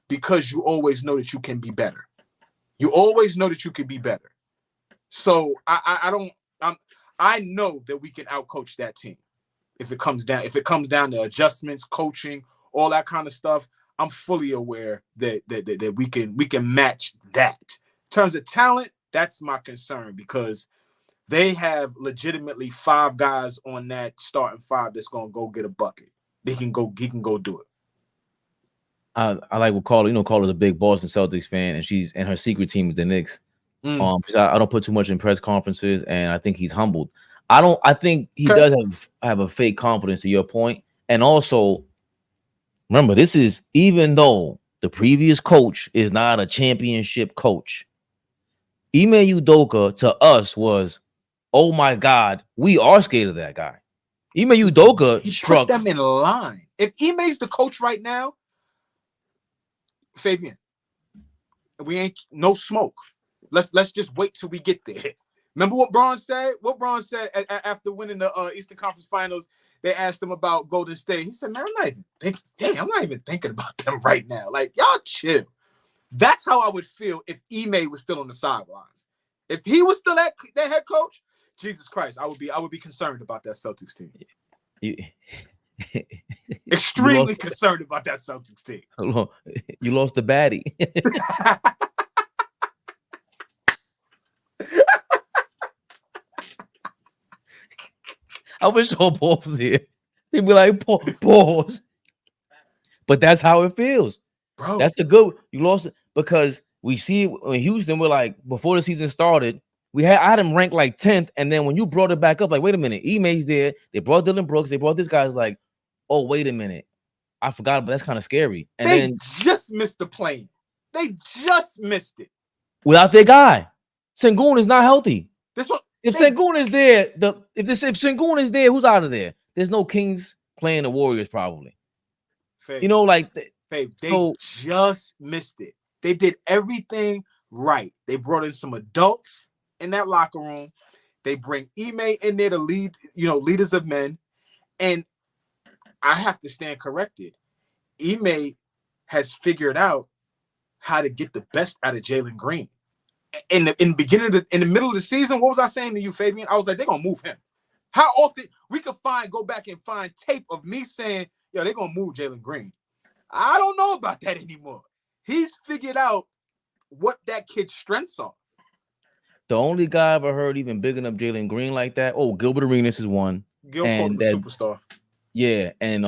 because you always know that you can be better. You always know that you can be better. So I know that we can outcoach that team if it comes down to adjustments, coaching, all that kind of stuff. I'm fully aware that we can match that. In terms of talent, that's my concern, because they have legitimately 5 guys on that starting 5 that's gonna go get a bucket. He can go do it. I like what Carla, Carla's a big Boston Celtics fan, and her secret team is the Knicks. I don't put too much in press conferences, and I think he's humbled. I think he does have a fake confidence, to your point. And also, remember, this is even though the previous coach is not a championship coach. Ime Udoka to us was, oh my God, we are scared of that guy. Ime Udoka struck them in line. If Ime's the coach right now, Fabian, we ain't no smoke. Let's just wait till we get there. Remember what Braun said? What Braun said after winning the Eastern Conference Finals? They asked him about Golden State. He said, "Man, I'm not even thinking about them right now. Like, y'all chill." That's how I would feel if Ime was still on the sidelines. If he was still that head coach, Jesus Christ, I would be concerned about that Celtics team. Extremely concerned about that Celtics team. You lost the baddie. I wish all balls was here. They'd be like, pause. But that's how it feels. Bro. That's the good. You lost it because we see it in Houston. We're like, before the season started, I had him ranked like 10th, and then when you brought it back up, like, wait a minute, Ime's there. They brought Dylan Brooks. They brought this guy's like, oh, wait a minute, I forgot, but that's kind of scary. And they then just missed the plane. They just missed it without their guy, Sengun is not healthy. This one, If Sengun is there, if Sengun is there, who's out of there? There's no Kings playing the Warriors probably. Fabe, You know, like they so, just missed it. They did everything right. They brought in some adults in that locker room. They bring Ime in there to lead, leaders of men. And I have to stand corrected. Ime has figured out how to get the best out of Jalen Green. In the middle of the season, what was I saying to you, Fabian? I was like, they're gonna move him. How often we could go back and find tape of me saying, yo, they're gonna move Jalen Green. I don't know about that anymore. He's figured out what that kid's strengths are. the only guy I ever heard even bigging up Jalen Green like that. Oh, Gilbert Arenas is one. Gilbert, the superstar. Yeah, and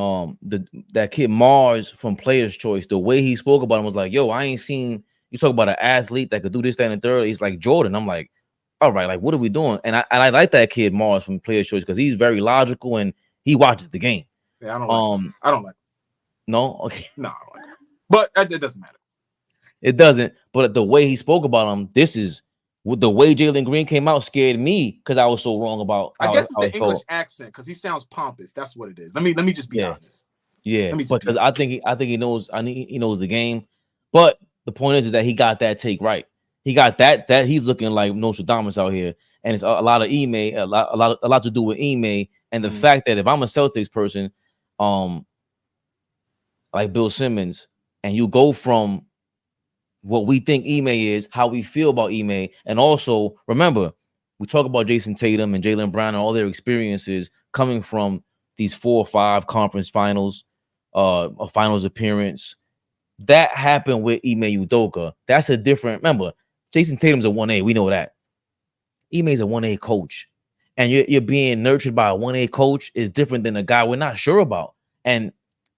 that kid Mars from Players Choice, the way he spoke about him was like, yo, I ain't seen you talk about an athlete that could do this, that, and the third. He's like Jordan. I'm like, all right, like, what are we doing? And I like that kid Mars from Players Choice because he's very logical and he watches the game. Yeah, I don't like him. No, okay. No, I don't like him. But it doesn't matter. It doesn't. But the way he spoke about him, this is the way Jalen Green came out scared me because I was so wrong about. I guess it's the English accent because he sounds pompous. That's what it is. Let me just be honest. Yeah, because I think he knows. He knows the game. But the point is that he got that take right. He got that he's looking like Nostradamus out here, and it's a lot of Ime, a lot to do with Ime, and the fact that if I'm a Celtics person, like Bill Simmons, and you go from what we think Ime is, how we feel about Ime, and also remember we talk about Jason Tatum and Jaylen Brown and all their experiences coming from these 4 or 5 conference finals, a finals appearance. That happened with Ime Udoka. That's a different. Remember, Jason Tatum's a 1A. We know that. Ime's a 1A coach, and you're being nurtured by a 1A coach is different than a guy we're not sure about. And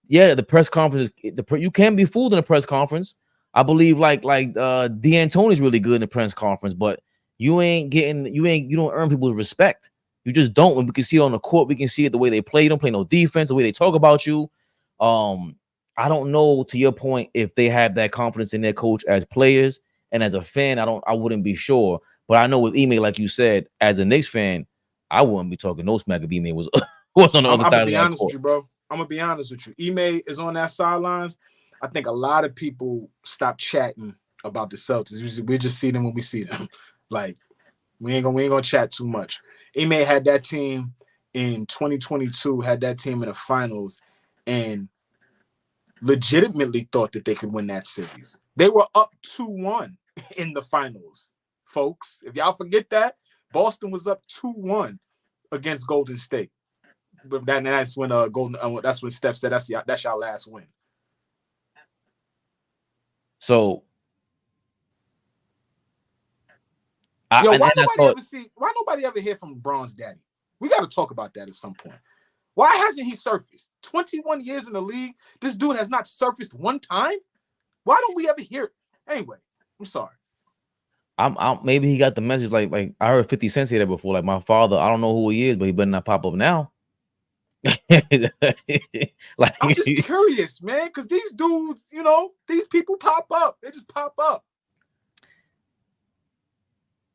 yeah, the press conference, you can be fooled in a press conference. I believe like D'Antoni's really good in the press conference, but you don't earn people's respect. You just don't. When we can see it on the court, we can see it the way they play. You don't play no defense, the way they talk about you. I don't know, to your point, if they have that confidence in their coach as players, and as a fan, I wouldn't be sure. But I know with Ime, like you said, as a Knicks fan, I wouldn't be talking no smack if Ime was on the other side of that court. With you, bro. I'm gonna be honest with you. Ime is on that sidelines. I think a lot of people stop chatting about the Celtics. We just see them when we see them. Like we ain't gonna chat too much. Ime had that team in 2022, had that team in the finals, and legitimately thought that they could win that series. They were up 2-1 in the finals, folks. If y'all forget that, Boston was up 2-1 against Golden State. But that's when that's when Steph said that's y'all last win. So why nobody ever hear from LeBron's daddy? We got to talk about that at some point. Why hasn't he surfaced? 21 years in the league, this dude has not surfaced one time. Why don't we ever hear it? Anyway, I'm sorry. Maybe he got the message like I heard 50 Cent say that before. Like, my father, I don't know who he is, but he better not pop up now. Like, I'm just curious, man, because these dudes, these people pop up. They just pop up.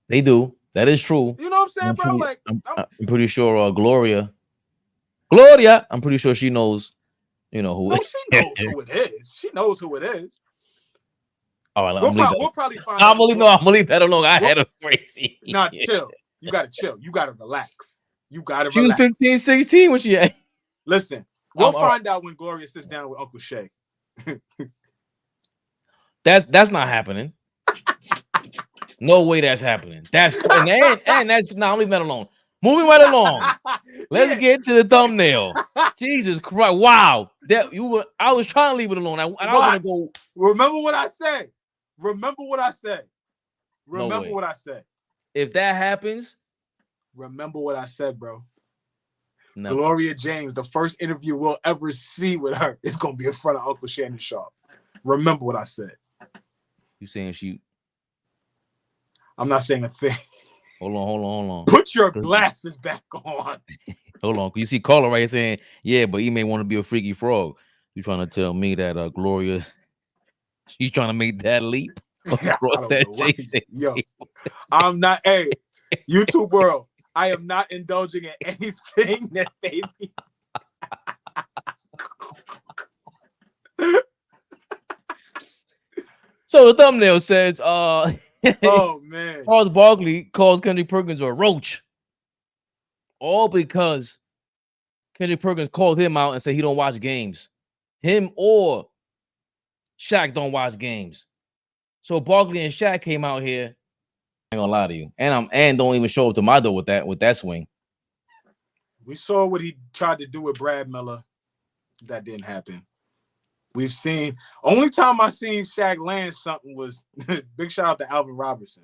They do. That is true. You know what I'm saying, bro? Like, I'm pretty sure Gloria, I'm pretty sure she knows, who. No, she knows who it is. She knows who it is. All right, we'll probably find out. I'm gonna leave that alone. I had a crazy. Nah, chill. You gotta chill. You gotta relax. She was 15, 16 when she had. Listen, we'll find out when Gloria sits down with Uncle Shay. That's not happening. No way that's happening. That's and that's I'm leaving that alone. Moving right along. Let's get to the thumbnail. Jesus Christ! Wow, I was trying to leave it alone. I was gonna go. Remember what I said. Remember what I said. If that happens, remember what I said, bro. No. Gloria James, the first interview we'll ever see with her is gonna be in front of Uncle Shannon Sharp. Remember what I said. You saying she? I'm not saying a thing. Hold on. Put your glasses back on. Hold on. You see Carla right here saying, yeah, but he may want to be a freaky frog. You trying to tell me that Gloria, she's trying to make that leap across that Yo, I'm not. Hey, YouTube world, I am not indulging in anything that baby. So the thumbnail says, oh man, Charles Barkley calls Kendrick Perkins a roach. All because Kendrick Perkins called him out and said he don't watch games. Him or Shaq don't watch games. So Barkley and Shaq came out here. I ain't gonna lie to you, and don't even show up to my door with that swing. We saw what he tried to do with Brad Miller. That didn't happen. We've seen only time I seen Shaq land something was big shout out to Alvin Robertson.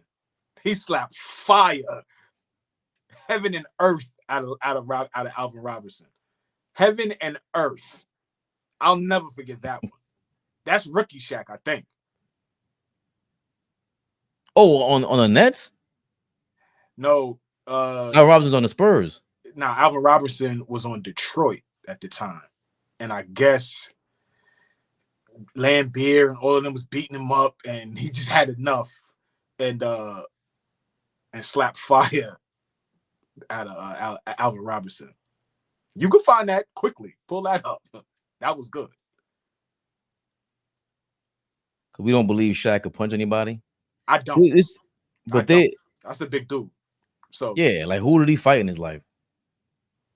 He slapped fire, heaven and earth out of Alvin Robertson. Heaven and earth. I'll never forget that one. That's rookie Shaq, I think. Oh, on the Nets? No, Alvin Robinson's on the Spurs. Now Alvin Robertson was on Detroit at the time, and I guess Lambeer and all of them was beating him up, and he just had enough, and slapped fire out of Alvin Robertson. You can find that quickly. Pull that up. That was good. We don't believe Shaq could punch anybody. I don't. That's a big dude. So yeah, like who did he fight in his life?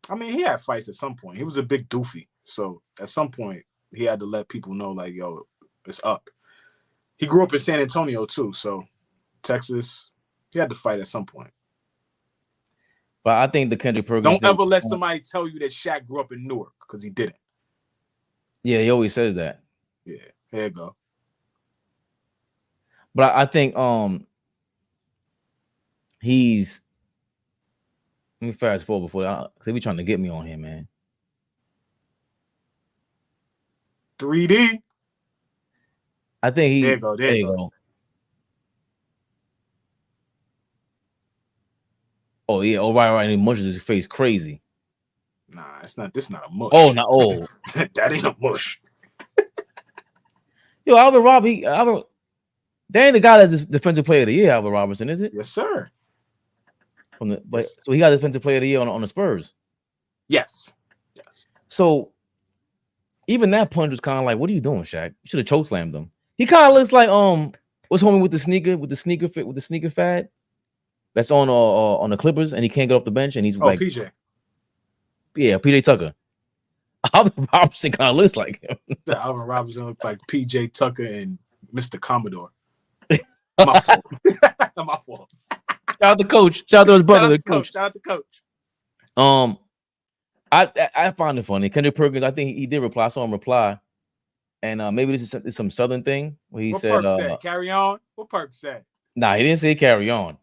I mean, he had fights at some point. He was a big doofy. So at some point, he had to let people know, like, yo, it's up. He grew up in San Antonio too, so Texas. He had to fight at some point. But I think the Kendrick Perkins. Don't ever let somebody tell you that Shaq grew up in Newark, because he didn't. Yeah, he always says that. Yeah, here you go. But I think he's. Let me fast forward before they be trying to get me on here, man. 3D. I think he. There you go. Oh yeah. Oh right. And he mushes his face crazy. Nah, it's not. This not a mush. Oh no. Oh, that ain't a mush. Yo, Alvin. That ain't the guy that's the defensive player of the year, Alvin Robertson, is it? Yes, sir. So he got defensive player of the year on the Spurs. Yes. So even that punch was kind of like, what are you doing, Shaq? You should have chokeslammed him. He kind of looks like what's homie with the sneaker fad that's on the Clippers, and he can't get off the bench, and he's like PJ. Yeah, PJ Tucker. Alvin Robertson kind of looks like him. Alvin Robertson looks like PJ Tucker and Mr. Commodore. My fault. My fault. Shout out to coach. Shout out to his brother. Shout out to coach. I find it funny. Kendrick Perkins, I think he did reply. I saw him reply, and maybe this is some Southern thing where he said, "Carry on." What Perk said? Nah, he didn't say carry on.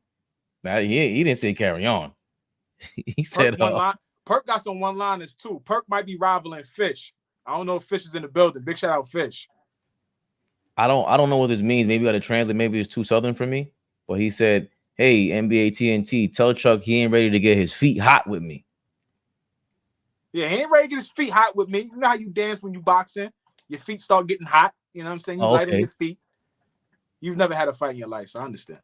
Nah, he didn't say carry on. He said Perk got some one-liners too. Perk might be rivaling Fish. I don't know if Fish is in the building. Big shout out Fish. I don't know what this means. Maybe I got to translate. Maybe it's too Southern for me. But he said, "Hey, NBA TNT, tell Chuck he ain't ready to get his feet hot with me." Yeah, he ain't ready to get his feet hot with me. You know how you dance when you boxing? Your feet start getting hot. You know what I'm saying? You light on your feet. You've never had a fight in your life, so I understand.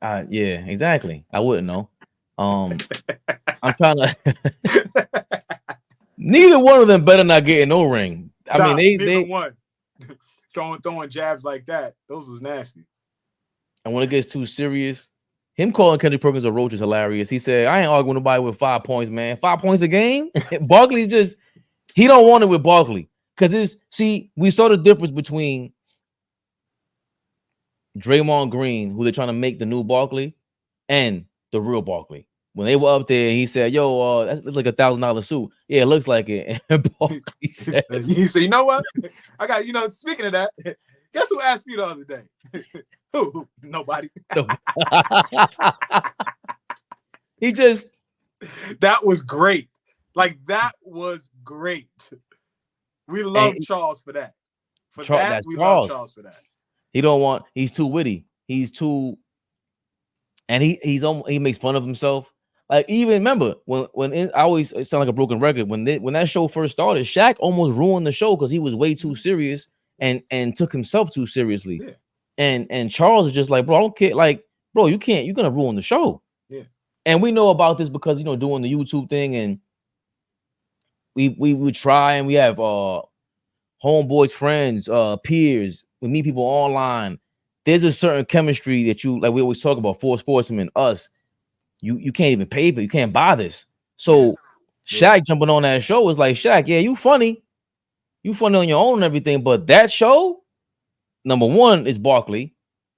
Yeah, exactly. I wouldn't know. I'm trying to. Neither one of them better not get in no ring. I mean, they one. throwing jabs like that. Those was nasty. And when it gets too serious, him calling Kendrick Perkins a roach is hilarious. He said, "I ain't arguing with nobody with 5 points, man. 5 points a game." Barkley's he don't want it with Barkley. Because we saw the difference between Draymond Green, who they're trying to make the new Barkley, and the real Barkley. When they were up there, he said, "Yo, that looks like $1,000 suit." Yeah, it looks like it. And Barkley said, "You know what? I got, speaking of that, guess who asked me the other day?" Who? Nobody. That was great. Like, that was great. We love Charles for that. Love Charles for that. He's too witty. and he makes fun of himself. Like, even remember I always sound like a broken record, when that show first started, Shaq almost ruined the show because he was way too serious and took himself too seriously. Yeah. And Charles is just like, bro, I don't care. Like, bro, you're gonna ruin the show. Yeah. And we know about this because, you know, doing the YouTube thing, and we try, and we have homeboys, friends, peers, we meet people online. There's a certain chemistry that you, like we always talk about, for sportsmen, us, you can't even pay for, you can't buy this. So Shaq jumping on that show is like, Shaq, yeah, you funny on your own and everything, but that show, number one, is Barkley,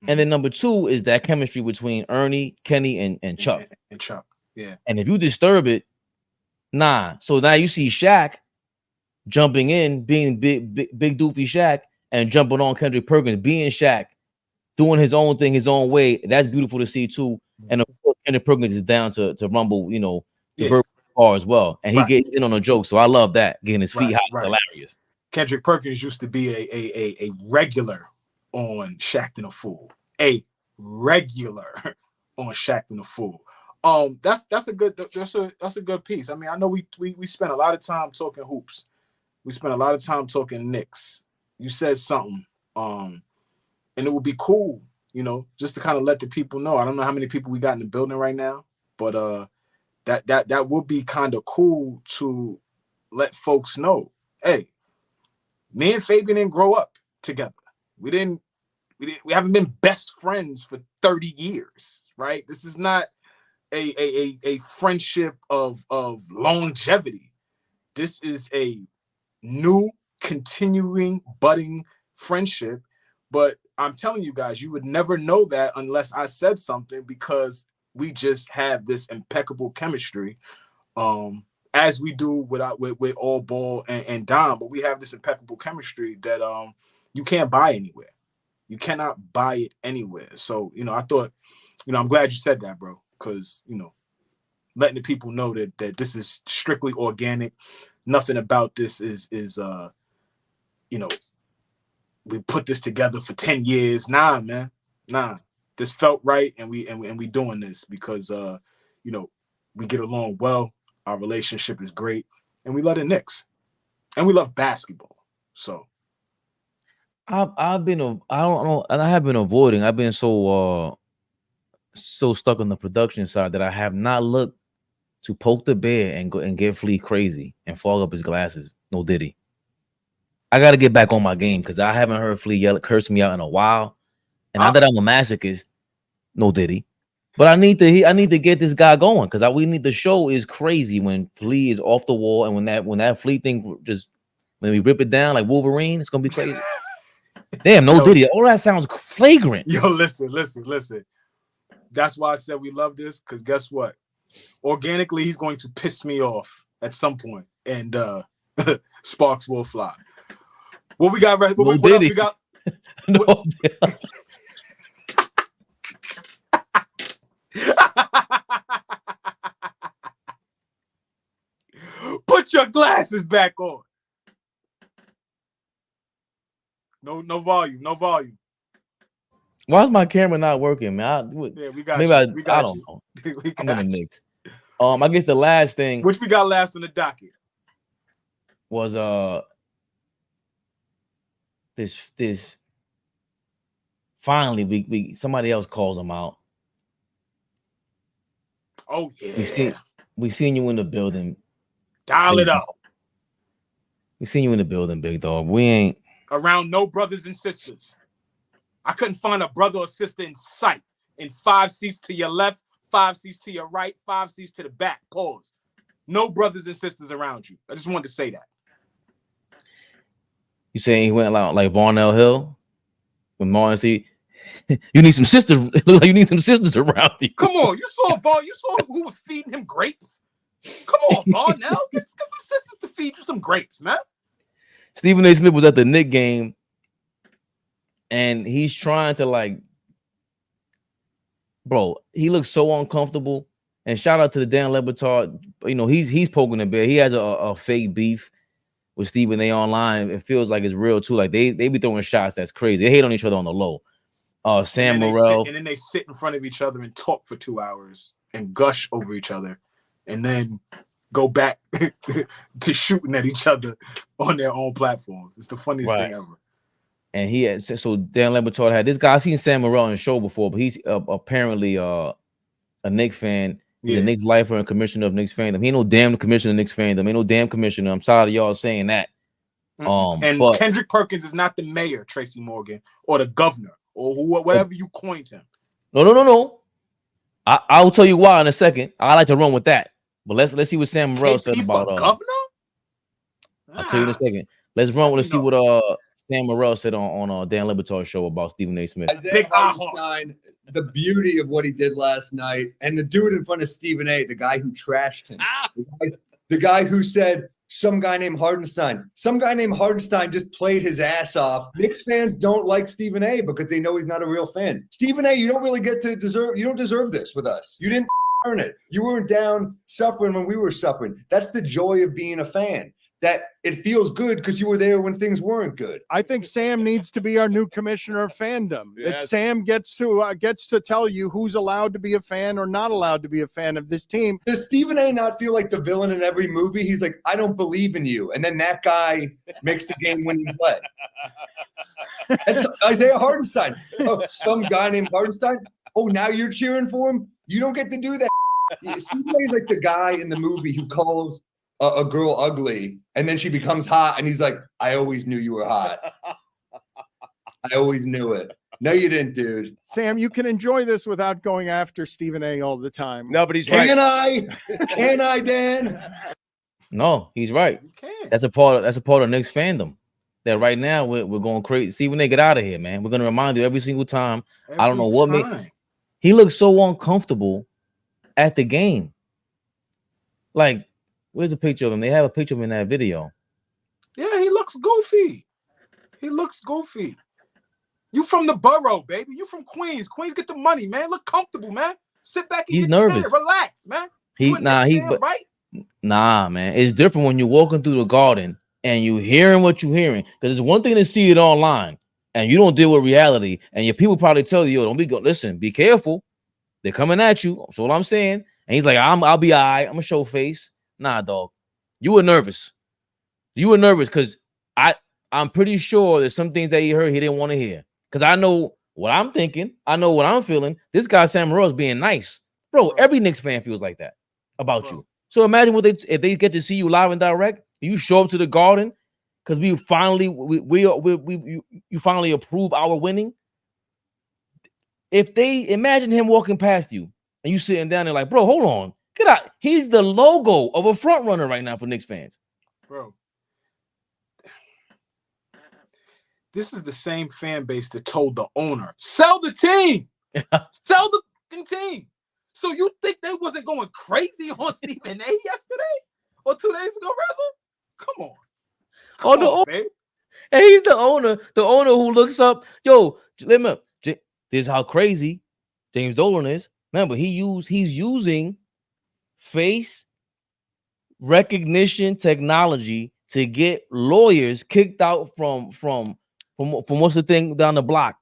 and then number two is that chemistry between Ernie, Kenny, and Chuck. And Chuck, yeah. And if you disturb it, nah. So now you see Shaq jumping in, being big doofy Shaq, and jumping on Kendrick Perkins, being Shaq, doing his own thing, his own way. That's beautiful to see too. And of course, Kendrick Perkins is down to rumble, you know, the verbal bar as well. And he gets in on a joke. So I love that. Getting his feet hot, hilarious. Kendrick Perkins used to be a regular on Shaqtin' a Fool. A regular on Shaqtin' a Fool. That's a good piece. I mean, I know we spent a lot of time talking hoops. We spent a lot of time talking Knicks. You said something, and it would be cool, you know, just to kind of let the people know. I don't know how many people we got in the building right now, but that would be kind of cool to let folks know. Hey, me and Fabian didn't grow up together. We haven't been best friends for 30 years, right? This is not a friendship of longevity. This is a new, continuing, budding friendship. But I'm telling you guys, you would never know that unless I said something, because we just have this impeccable chemistry, as we do with AllBall and Dom. But we have this impeccable chemistry that you can't buy anywhere. You cannot buy it anywhere. So, you know, I thought, you know, I'm glad you said that, bro, because, you know, letting the people know that this is strictly organic. Nothing about this is you know, we put this together for 10 years. Nah, man. Nah. This felt right, and we doing this because you know, we get along well. Our relationship is great, and we love the Knicks, and we love basketball. So I've been avoiding. I've been so stuck on the production side that I have not looked to poke the bear and go and get Flea crazy and fog up his glasses. No Diddy. I got to get back on my game because I haven't heard Flea curse me out in a while. And now that I'm a masochist, no Diddy. But I need to get this guy going because the show is crazy when Flea is off the wall, and when that Flea thing just, when we rip it down like Wolverine, it's gonna be crazy. Damn, no Diddy. All that sounds flagrant. Yo, listen. That's why I said we love this, because guess what? Organically, he's going to piss me off at some point, and sparks will fly. What we got? What else we got? No. Put your glasses back on. No volume. Why is my camera not working, man? We got maybe you. I don't know. I'm in the mix. I guess the last thing, which we got last on the docket, was this finally we somebody else calls him out. Oh yeah, we seen you in the building. Dial it up. We seen you in the building, big dog. We ain't around no brothers and sisters. I couldn't find a brother or sister in sight. In 5 seats to your left, 5 seats to your right, 5 seats to the back. Pause. No brothers and sisters around you. I just wanted to say that. You saying he went out like Varnell Hill? When Martin see, you need some sisters. It look like you need some sisters around you. Come on, you saw who was feeding him grapes. Come on, Varnell, get some sisters to feed you some grapes, man. Stephen A. Smith was at the Knicks game, and he's trying to like, bro, he looks so uncomfortable. And shout out to the Dan Le Batard. You know, he's poking the bear. He has a fake beef with Stephen A. online. It feels like it's real too. Like they be throwing shots that's crazy. They hate on each other on the low. Sam and then Morrell. and then they sit in front of each other and talk for 2 hours and gush over each other, and then go back to shooting at each other on their own platforms. It's the funniest thing ever. And he had so Dan Lebatard had this guy. I've seen Sam Morrell on the show before, but he's apparently a Knicks fan. He's a Knicks lifer and commissioner of Knicks fandom. He ain't no damn commissioner of Knicks fandom. Ain't no damn commissioner. I'm sorry to y'all saying that. And but Kendrick Perkins is not the mayor, Tracy Morgan, or the governor, or whatever you coined him. No. I'll tell you why in a second. I like to run with that. But let's see what Sam Morrell said about governor. I'll tell you in a second. Let's see what Sam Morrell said on Dan Lebatard's show about Stephen A. Smith. Big Hartenstein, the beauty of what he did last night, and the dude in front of Stephen A., the guy who trashed him, the guy who said some guy named Hartenstein just played his ass off. Knicks fans don't like Stephen A. because they know he's not a real fan. Stephen A., you don't really you don't deserve this with us. You didn't earn it. You weren't down suffering when we were suffering. That's the joy of being a fan. That it feels good because you were there when things weren't good. I think Sam needs to be our new commissioner of fandom. Yes. That Sam gets to tell you who's allowed to be a fan or not allowed to be a fan of this team. Does Stephen A. not feel like the villain in every movie? He's like, I don't believe in you. And then that guy makes the game-winning play. That's Isaiah Hartenstein. Oh, some guy named Hartenstein. Oh, now you're cheering for him? You don't get to do that. Stephen A. is like the guy in the movie who calls a girl ugly, and then she becomes hot, and he's like, I always knew you were hot. I always knew it. No, you didn't, dude. Sam, you can enjoy this without going after Stephen A. all the time. No, but he's right. Can I, Dan? No, he's right. That's a part of Knicks fandom. That right now we're going crazy. See, when they get out of here, man, we're gonna remind you every single time. I don't know what made he looks so uncomfortable at the game. Like, where's a picture of him? They have a picture of him in that video. Yeah, he looks goofy. You from the borough, baby. You from Queens. Queens get the money, man. Look comfortable, man. Sit back and He's get nervous. Shit. Relax, man. Nah, man. It's different when you're walking through the garden and you hearing what you're hearing. Because it's one thing to see it online and you don't deal with reality. And your people probably tell you, yo, listen, be careful. They're coming at you. That's all I'm saying. And he's like, I'll be all right. I'm gonna show face. Nah, dog. You were nervous. Because I'm pretty sure there's some things that he heard he didn't want to hear. Because I know what I'm thinking. I know what I'm feeling. This guy Sam Morrell is being nice. Bro, every Knicks fan feels like that about you. So imagine if they get to see you live and direct, you show up to the Garden because you finally approve our winning. If they imagine him walking past you and you sitting down there like, bro, hold on. Get out. He's the logo of a front runner right now for Knicks fans. Bro, this is the same fan base that told the owner, sell the team. Sell the team. So you think they wasn't going crazy on Stephen A. yesterday? Or 2 days ago, rather? Come on, babe. And he's the owner who looks up. Yo, this is how crazy James Dolan is. Remember, he's using face recognition technology to get lawyers kicked out from what's the thing down the block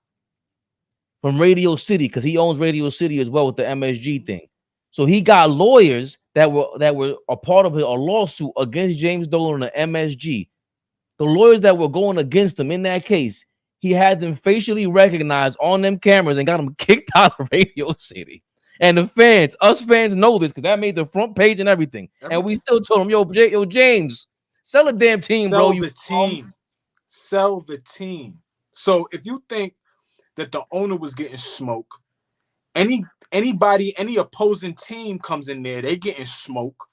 from Radio City, because he owns Radio City as well with the MSG thing. So he got lawyers that were a part of a lawsuit against James Dolan and the MSG. The lawyers that were going against him in that case, he had them facially recognized on them cameras and got them kicked out of Radio City. And the fans, us fans know this because that made the front page and everything. And we still told him, yo, James, sell a damn team, bro. Sell the team. So if you think that the owner was getting smoke, any opposing team comes in there, they getting smoke.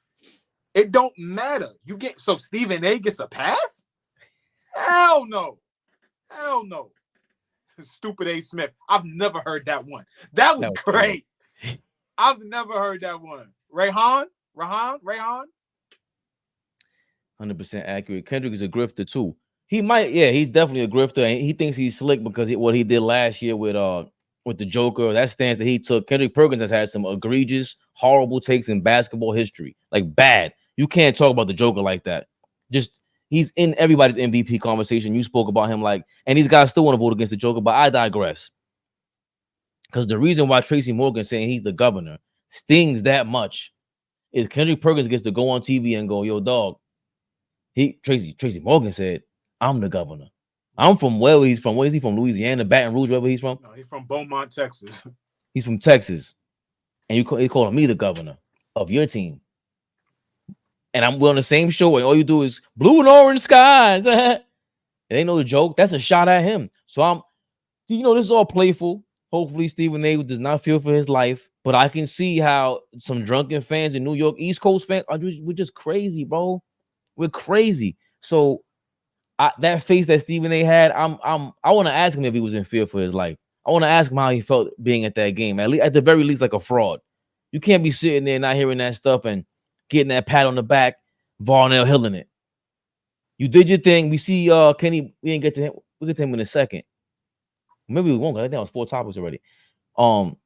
It don't matter. So Stephen A gets a pass? Hell no. Stupid A. Smith. I've never heard that one. That was great. I've never heard that one. Rehan? 100% accurate. Kendrick is a grifter too. He's definitely a grifter, and he thinks he's slick because what he did last year with the Joker, that stance that he took. Kendrick Perkins has had some egregious, horrible takes in basketball history, like bad. You can't talk about the Joker like that. Just he's in everybody's MVP conversation. You spoke about him and these guys still want to vote against the Joker, but I digress. Because the reason why Tracy Morgan saying he's the governor stings that much is Kendrick Perkins gets to go on TV and go, yo, dog. Tracy Morgan said, I'm the governor. I'm from where he's from. Where is he from? Louisiana, Baton Rouge, wherever he's from. No, he's from Beaumont, Texas. He's from Texas. And he calling me the governor of your team. And we're on the same show, and all you do is blue and orange skies. It ain't no joke. That's a shot at him. So this is all playful. Hopefully Stephen A does not feel for his life. But I can see how some drunken fans in New York, East Coast fans, we're just crazy, bro. We're crazy. So that face that Stephen A had, I want to ask him if he was in fear for his life. I want to ask him how he felt being at that game. At the very least, like a fraud. You can't be sitting there not hearing that stuff and getting that pat on the back, Varnell Hilling it. You did your thing. We see Kenny. We didn't get to him. We'll get to him in a second. Maybe we won't. I think that was 4 topics already. Talking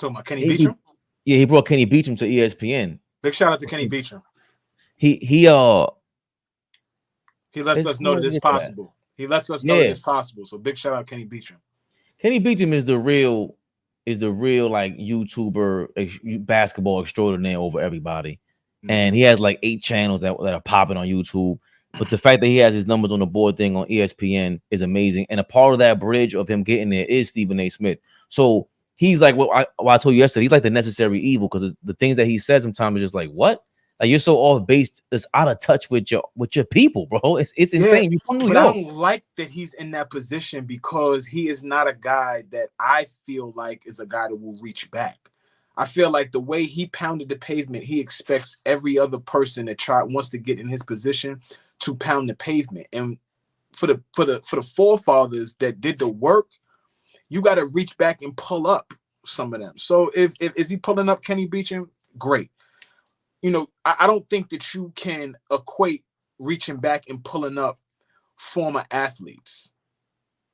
about Kenny Beecham? Yeah, he brought Kenny Beecham to ESPN. Big shout out to Kenny Beecham. He lets us know that it's possible. He lets us know that it's possible. So big shout out Kenny Beecham. Kenny Beecham is the real like YouTuber basketball extraordinaire over everybody. And he has like 8 channels that are popping on YouTube. But the fact that he has his numbers on the board thing on ESPN is amazing. And a part of that bridge of him getting there is Stephen A. Smith. So he's like what I told you yesterday. He's like the necessary evil because the things that he says sometimes is just like, what? Like you're so off base, it's out of touch with your people, bro. It's insane. You're from New York. I don't like that he's in that position because he is not a guy that I feel like is a guy that will reach back. I feel like the way he pounded the pavement, he expects every other person that wants to get in his position to pound the pavement. And for the forefathers that did the work, you got to reach back and pull up some of them. So if is he pulling up Kenny Beecham? Great. I don't think that you can equate reaching back and pulling up former athletes,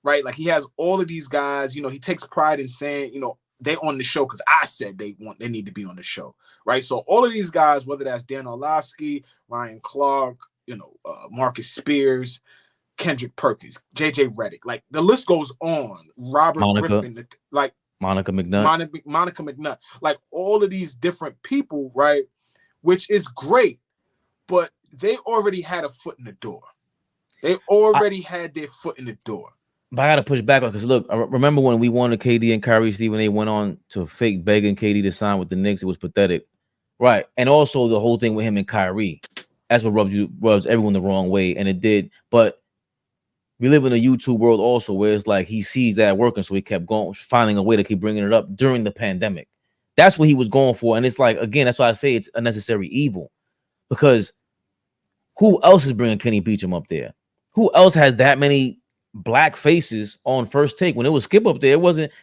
right? Like he has all of these guys, he takes pride in saying, they on the show because I said they need to be on the show, right? So all of these guys, whether that's Dan Orlovsky, Ryan Clark, Marcus Spears, Kendrick Perkins, JJ Redick, like the list goes on. Robert Griffin, like Monica McNutt, Monica McNutt, like all of these different people, right? Which is great, but they already had a foot in the door. They already had their foot in the door. But I got to push back on because look, I remember when we wanted KD and Kyrie, Stephen A went on to fake begging KD to sign with the Knicks. It was pathetic, right? And also the whole thing with him and Kyrie, that's what rubs everyone the wrong way, and it did. But we live in a YouTube world also where it's like he sees that working, so he kept going, finding a way to keep bringing it up during the pandemic. That's what he was going for, and it's like again, that's why I say it's a necessary evil, because who else is bringing Kenny Beecham up there? Who else has that many black faces on First Take? When it was Skip up there,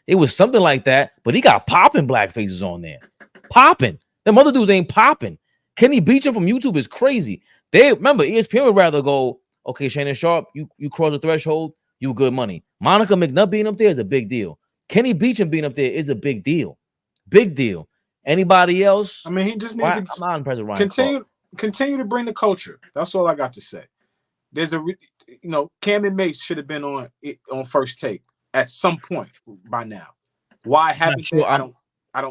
it was something like that, but he got popping black faces on there. Popping. Them other dudes ain't popping. Kenny Beecham from YouTube is crazy. They remember ESPN would rather go, okay, Shannon Sharp, you cross the threshold, you good money. Monica McNutt being up there is a big deal. Kenny Beecham being up there is a big deal. Big deal. Anybody else? I mean, he just needs to I'm not impressed with Ryan continue to bring the culture. That's all I got to say. There's Cam and Mace should have been on First Take at some point by now. Why haven't they? I don't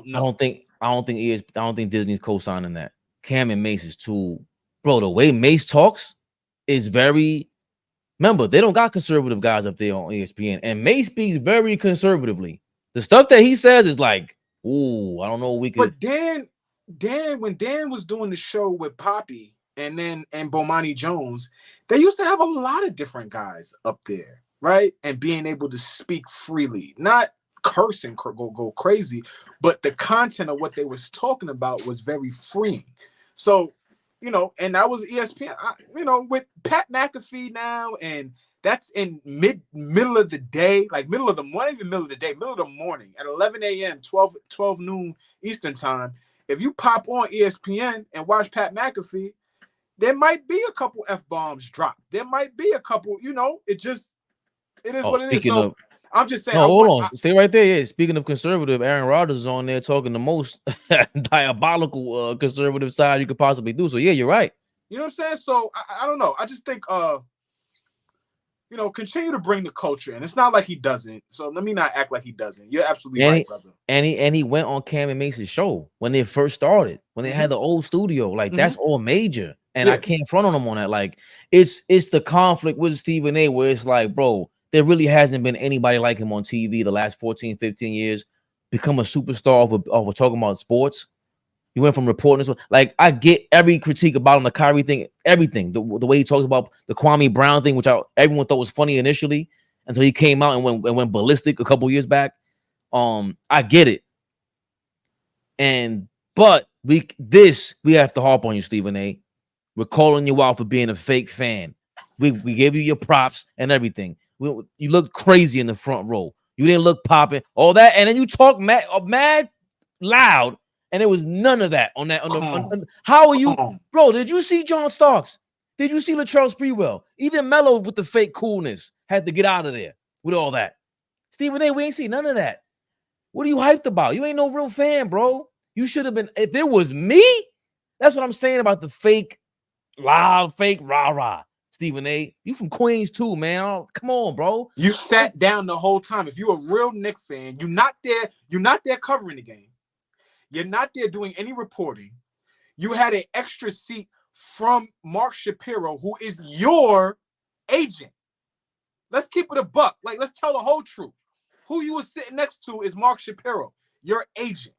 know. I don't think Disney's co-signing that. Cam and Mace is too, bro. The way Mace talks is very. Remember, they don't got conservative guys up there on ESPN, and Mace speaks very conservatively. The stuff that he says is like, ooh, I don't know. But when Dan was doing the show with Poppy and Bomani Jones, they used to have a lot of different guys up there, right? And being able to speak freely, not curse and go crazy, but the content of what they was talking about was very freeing. So, and that was ESPN, with Pat McAfee now, and that's in middle of the day, like middle of the morning at 11 a.m., 12 noon Eastern time. If you pop on ESPN and watch Pat McAfee, there might be a couple F-bombs dropped. There might be a couple, it is what it is. So I'm just saying. No, hold on. Stay right there. Yeah. Speaking of conservative, Aaron Rodgers is on there talking the most diabolical conservative side you could possibly do. So, yeah, you're right. You know what I'm saying? So, I don't know. I just think, continue to bring the culture in. It's not like he doesn't. So let me not act like he doesn't. You're absolutely And right, brother. he went on Cam and Mason's show when they first started, when they had the old studio. Like that's all major. And I can't front on him on that. Like it's the conflict with Stephen A, where it's like, bro, there really hasn't been anybody like him on TV the last 14, 15 years, become a superstar of talking about sports. He went from reporting this. Like, I get every critique about him, the Kyrie thing, everything. The way he talks about the Kwame Brown thing, which everyone thought was funny initially, until he came out and went ballistic a couple years back. I get it. But we have to harp on you, Stephen A. We're calling you out for being a fake fan. We gave you your props and everything. You look crazy in the front row. You didn't look popping, all that, and then you talk mad loud. And there was none of that on that. How are you, bro? Did you see John Starks? Did you see Latrell Sprewell? Even Melo with the fake coolness had to get out of there with all that. Stephen A, we ain't see none of that. What are you hyped about? You ain't no real fan, bro. You should have been. If it was me, that's what I'm saying about the fake, loud, fake rah-rah. Stephen A, you from Queens too, man. Come on, bro. You sat down the whole time. If you're a real Knicks fan, you're not there covering the game. You're not there doing any reporting. You had an extra seat from Mark Shapiro, who is your agent. Let's keep it a buck. Like, let's tell the whole truth. Who you were sitting next to is Mark Shapiro, your agent.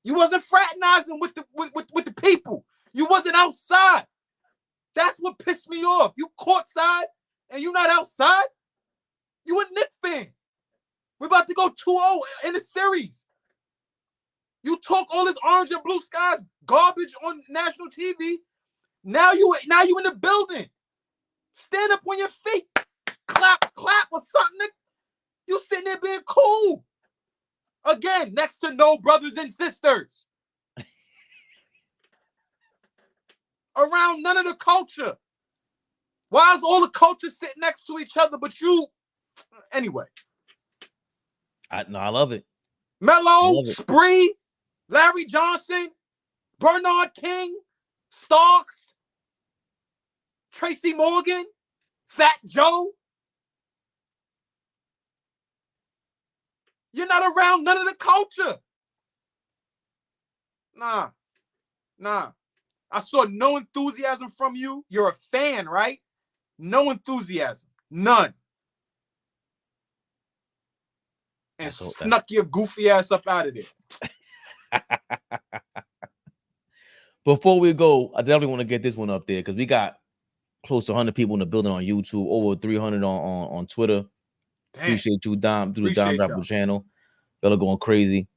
You wasn't fraternizing with the people. You wasn't outside. That's what pissed me off. You courtside and you not outside. You a Knicks fan. We're about to go 2-0 in the series. You talk all this orange and blue skies garbage on national TV. Now you in the building. Stand up on your feet. Clap or something. You sitting there being cool. Again, next to no brothers and sisters. Around none of the culture. Why is all the culture sitting next to each other but you? Anyway. I love it. Melo, Spree, Larry Johnson, Bernard King, Starks, Tracy Morgan, Fat Joe. You're not around none of the culture. Nah. I saw no enthusiasm from you. You're a fan, right? No enthusiasm. None. And snuck your goofy ass up out of there. Before we go, I definitely want to get this one up there because we got close to 100 people in the building on YouTube, over 300 on Twitter. Damn. Appreciate you, Dom, through the Dom Rapper channel. Y'all are going crazy.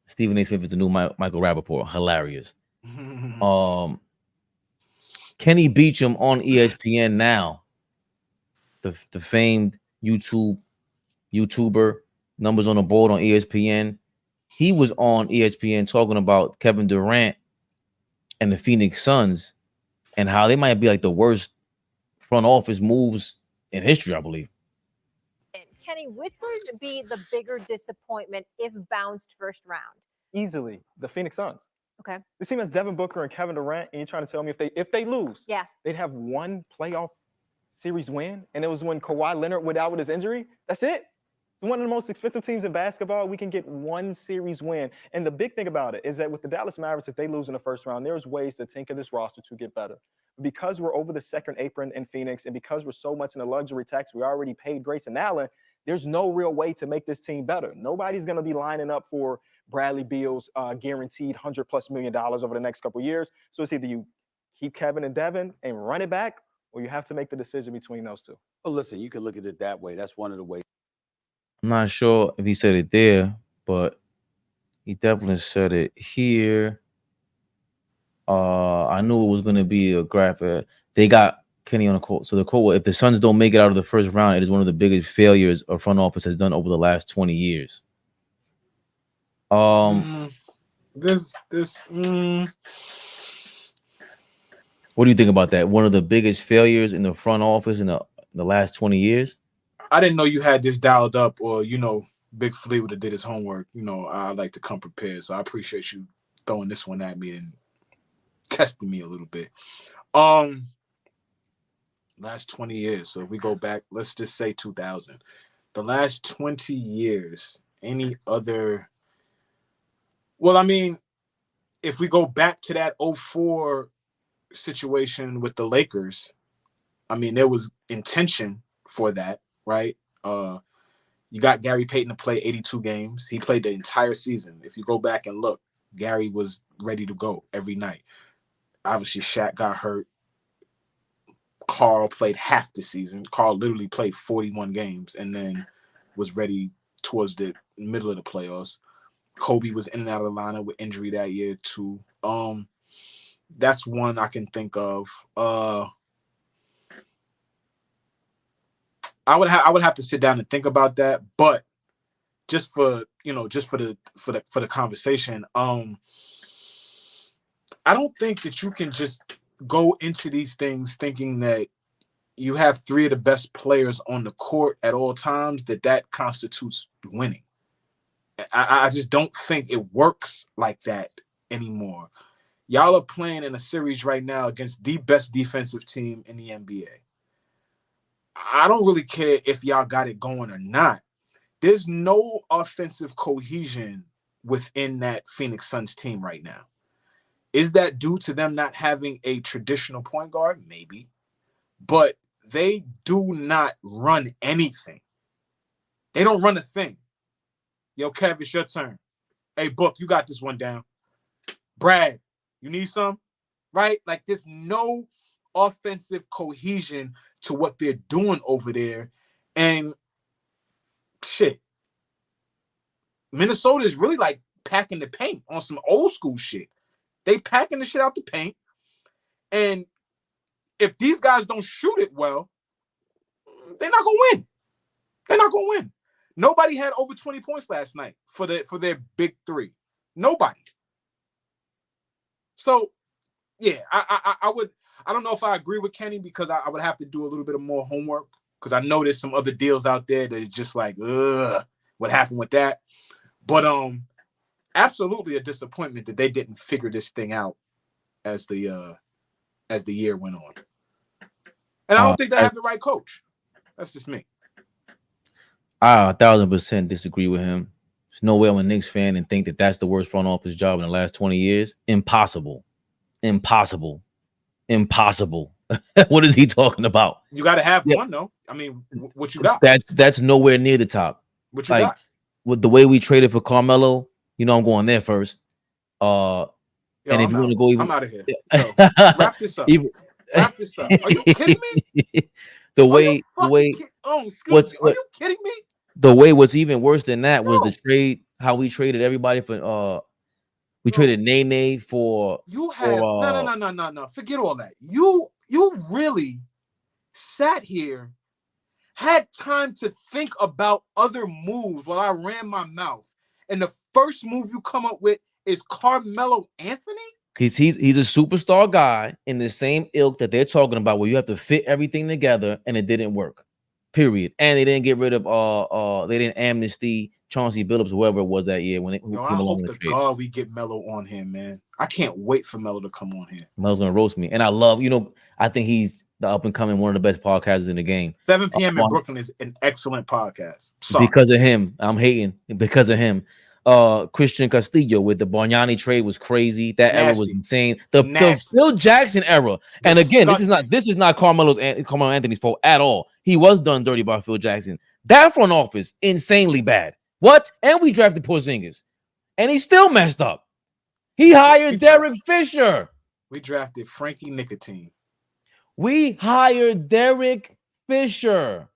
Stephen A. Smith is the new Michael Rappaport. Hilarious. Kenny Beecham on ESPN now. The famed YouTuber, numbers on the board on ESPN. He was on ESPN talking about Kevin Durant and the Phoenix Suns and how they might be like the worst front office moves in history, I believe. Kenny, which would be the bigger disappointment if bounced first round? Easily, the Phoenix Suns. Okay. This team has Devin Booker and Kevin Durant, and you're trying to tell me if they lose, they'd have one playoff series win, and it was when Kawhi Leonard went out with his injury. That's it. It's one of the most expensive teams in basketball. We can get one series win. And the big thing about it is that with the Dallas Mavericks, if they lose in the first round, there's ways to tinker this roster to get better. Because we're over the second apron in Phoenix, and because we're so much in the luxury tax, we already paid Grayson Allen, there's no real way to make this team better. Nobody's going to be lining up for Bradley Beal's guaranteed $100+ million over the next couple of years. So it's either you keep Kevin and Devin and run it back, or you have to make the decision between those two. Well, listen, you can look at it that way. That's one of the ways. I'm not sure if he said it there, but he definitely said it here. I knew it was going to be a graphic. They got Kenny on the quote. So the quote, if the Suns don't make it out of the first round, it is one of the biggest failures a front office has done over the last 20 years. What do you think about that? One of the biggest failures in the front office in the last 20 years? I didn't know you had this dialed up, or Big Flea would have did his homework. I like to come prepared, so I appreciate you throwing this one at me and testing me a little bit. Last 20 years. So if we go back, let's just say 2000. The last 20 years, any other... Well, I mean, if we go back to that 04 situation with the Lakers, I mean, there was intention for that, right? You got Gary Payton to play 82 games. He played the entire season. If you go back and look, Gary was ready to go every night. Obviously, Shaq got hurt. Carl played half the season. Carl literally played 41 games and then was ready towards the middle of the playoffs. Kobe was in and out of the lineup with injury that year too. That's one I can think of. I would have to sit down and think about that, but just for the conversation, I don't think that you can just go into these things thinking that you have three of the best players on the court at all times, that constitutes winning. I just don't think it works like that anymore. Y'all are playing in a series right now against the best defensive team in the NBA. I don't really care if y'all got it going or not. There's no offensive cohesion within that Phoenix Suns team right now. Is that due to them not having a traditional point guard? Maybe. But they do not run anything. They don't run a thing. Yo, Kev, it's your turn. Hey, Book, you got this one down. Brad, you need some? Right? Like, there's no offensive cohesion to what they're doing over there. And shit. Minnesota is really like packing the paint on some old school shit. They packing the shit out the paint. And if these guys don't shoot it well, they're not going to win. They're not going to win. Nobody had over 20 points last night for their big three. Nobody. So, yeah, I don't know if I agree with Kenny because I would have to do a little bit of more homework because I know there's some other deals out there that's just like, what happened with that? But absolutely a disappointment that they didn't figure this thing out as the year went on. And I don't think they have the right coach. That's just me. I 1,000% disagree with him. There's no way I'm a Knicks fan and think that that's the worst front office job in the last 20 years. Impossible. What is he talking about? You got to have one, though. I mean, what you got? That's nowhere near the top. What you got? With the way we traded for Carmelo, I'm going there first. And if you want to go even, I'm out of here. Yo, wrap this up. Wrap this up. Are you kidding me? Are you kidding me? The way what's even worse than that was the trade. How we traded everybody for. We traded Nene for. You have no. Forget all that. You really sat here, had time to think about other moves while I ran my mouth, and the first move you come up with is Carmelo Anthony. He's a superstar guy in the same ilk that they're talking about, where you have to fit everything together, and it didn't work. Period. And they didn't get rid of they didn't amnesty Chauncey Billups, whoever it was that year when it came along the trade. God we get Melo on him, man. I can't wait for Melo to come on here. Melo's gonna roast me, and I love I think he's the up and coming one of the best podcasters in the game. 7 p.m. in Brooklyn is an excellent podcast. Sorry. Because of him, I'm hating because of him. Christian Castillo with the Bargnani trade was crazy. That era was insane. The Phil Jackson era. And again, this is not Carmelo Anthony's fault at all. He was done dirty by Phil Jackson. That front office, insanely bad. What? And we drafted Porzingis. And he still messed up. He hired Derek Fisher. We drafted Frankie Nicotine. We hired Derek Fisher.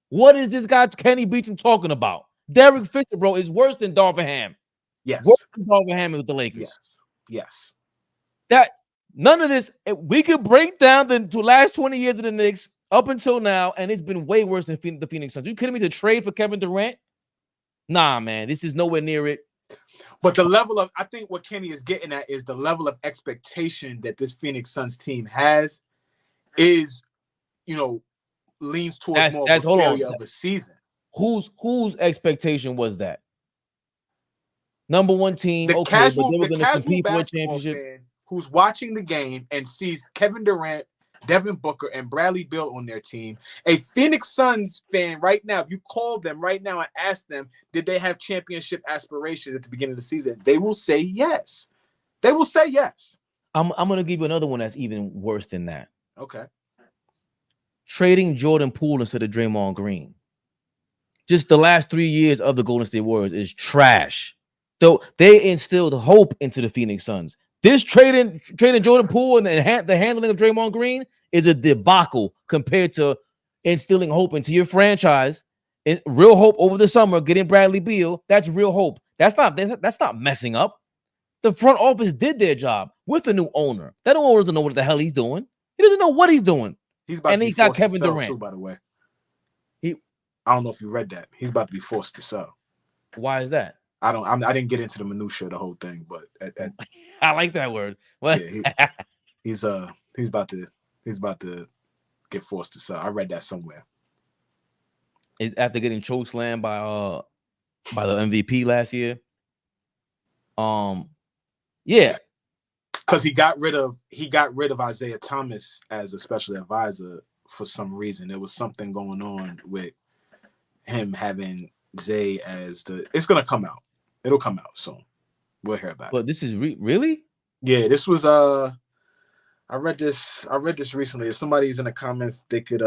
What is this guy Kenny Beecham talking about? Derek Fisher, bro, is worse than Darvin. Yes. Worse than Darvin with the Lakers. Yes. That none of this, we could break down the last 20 years of the Knicks up until now, and it's been way worse than the Phoenix Suns. Are you kidding me? To trade for Kevin Durant? Nah, man, this is nowhere near it. But the level of, I think what Kenny is getting at is the level of expectation that this Phoenix Suns team has is, leans towards more of a failure of a season. Whose expectation was that? number one team. The Okay, casual, but they were going to compete for a basketball championship. fan who's watching the game and sees Kevin Durant, Devin Booker, and Bradley Beal on their team. A Phoenix Suns fan right now, if you call them right now and ask them, did they have championship aspirations at the beginning of the season? They will say yes. They will say yes. I'm going to give you another one that's even worse than that. Okay. Trading Jordan Poole instead of Draymond Green. Just the last 3 years of the Golden State Warriors is trash. Though they instilled hope into the Phoenix Suns. This trading Jordan Poole and the handling of Draymond Green is a debacle compared to instilling hope into your franchise. Real hope over the summer, getting Bradley Beal. That's real hope. That's not messing up. The front office did their job with the new owner. That owner doesn't know what the hell he's doing. He doesn't know what he's doing. He's about to be got forced Kevin to sell Durant too, by the way. I don't know if you read that. He's about to be forced to sell. Why is that? I didn't get into the minutia of the whole thing, but I like that word. What? Yeah, he's about to get forced to sell. I read that somewhere. After getting chokeslammed by the MVP last year. Yeah. Because he got rid of Isaiah Thomas as a special advisor for some reason. There was something going on with him having Zay as it's gonna come out. It'll come out soon. We'll hear about it. But this is really? Yeah, this was I read this recently. If somebody's in the comments, they could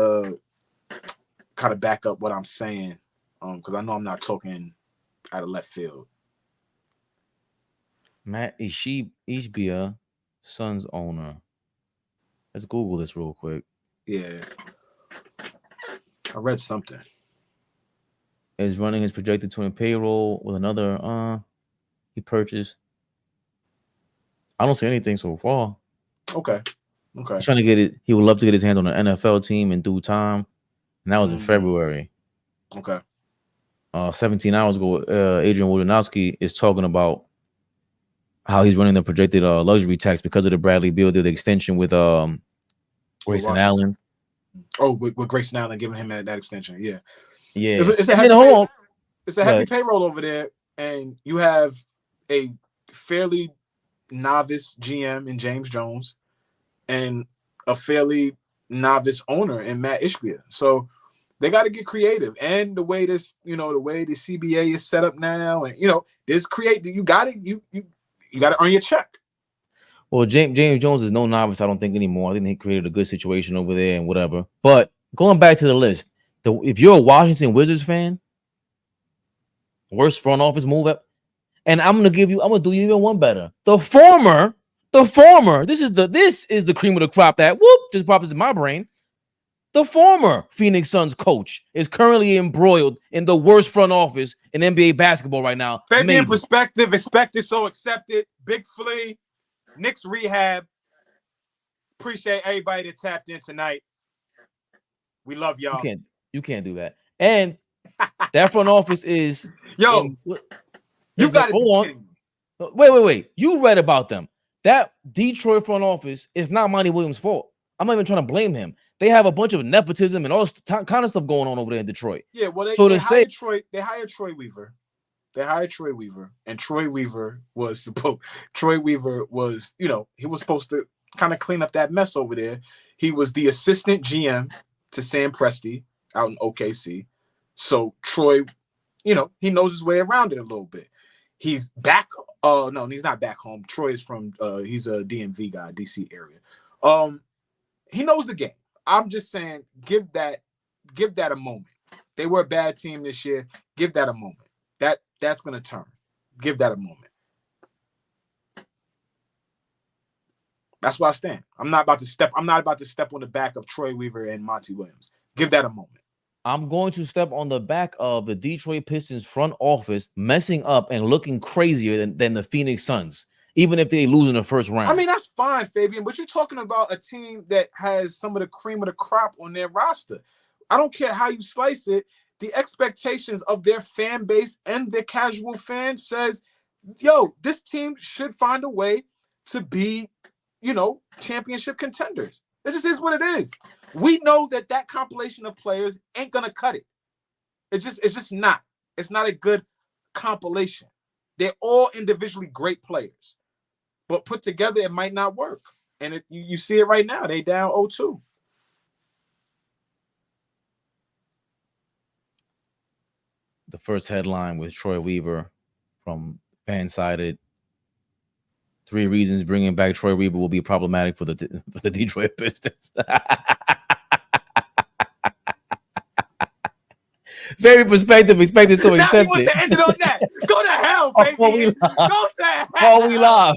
kind of back up what I'm saying. Because I know I'm not talking out of left field. Matt Ishbia, Suns owner. Let's Google this real quick. Yeah. I read something. Is running his projected twin payroll with another he purchased. I don't see anything so far. Okay. He's trying to get it. He would love to get his hands on an NFL team in due time. And that was in February. Okay. 17 hours ago, Adrian Wojnarowski is talking about how he's running the projected luxury tax because of the Bradley Beal deal, the extension with Grayson Allen. Oh, with Grayson Allen giving him that extension. Yeah. Yeah. It's a heavy payroll over there, and you have a fairly novice GM in James Jones and a fairly novice owner in Matt Ishbia. So they got to get creative. And the way the CBA is set up now, and you got to earn your check. Well, James Jones is no novice, I don't think, anymore. I think he created a good situation over there and whatever. But going back to the list, if you're a Washington Wizards fan, worst front office move up, and I'm gonna do you even one better. The former, this is the cream of the crop that just pops into my brain. The former Phoenix Suns coach is currently embroiled in the worst front office in NBA basketball right now. Fabian perspective, expected, so accepted. Big Flea, Knicks Rehab. Appreciate everybody that tapped in tonight. We love y'all. You can't do that. And that front office is you got to be kidding me. Wait. You read about them. That Detroit front office is not Monty Williams' fault. I'm not even trying to blame him. They have a bunch of nepotism and all this kind of stuff going on over there in Detroit. Yeah, well, they hired Troy Weaver. And Troy Weaver was he was supposed to kind of clean up that mess over there. He was the assistant GM to Sam Presti out in OKC. So Troy, he knows his way around it a little bit. He's back. No, he's not back home. Troy is from he's a DMV guy, DC area. He knows the game. I'm just saying, give that a moment. They were a bad team this year. Give that a moment. That's gonna turn. Give that a moment. That's where I stand. I'm not about to step on the back of Troy Weaver and Monty Williams. Give that a moment. I'm going to step on the back of the Detroit Pistons front office messing up and looking crazier than the Phoenix Suns, even if they lose in the first round. I mean, that's fine, Fabian, but you're talking about a team that has some of the cream of the crop on their roster. I don't care how you slice it. The expectations of their fan base and their casual fans says, this team should find a way to be, championship contenders. It just is what it is. We know that compilation of players ain't gonna cut it. It's just not. It's not a good compilation. They're all individually great players, but put together, it might not work. And you see it right now. They down 0-2. The first headline with Troy Weaver from Fansided. 3 reasons bringing back Troy Weaver will be problematic for the Detroit Pistons. Very perspective, expected so Now he accepted. wants to end it on that. Go to hell, baby. Go to hell. Oh, we live.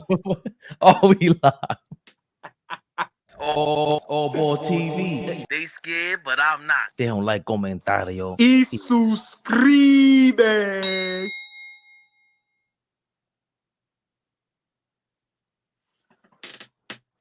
Oh, we live. AllBall TV. They scared, but I'm not. They don't like comentario. Y suscribe.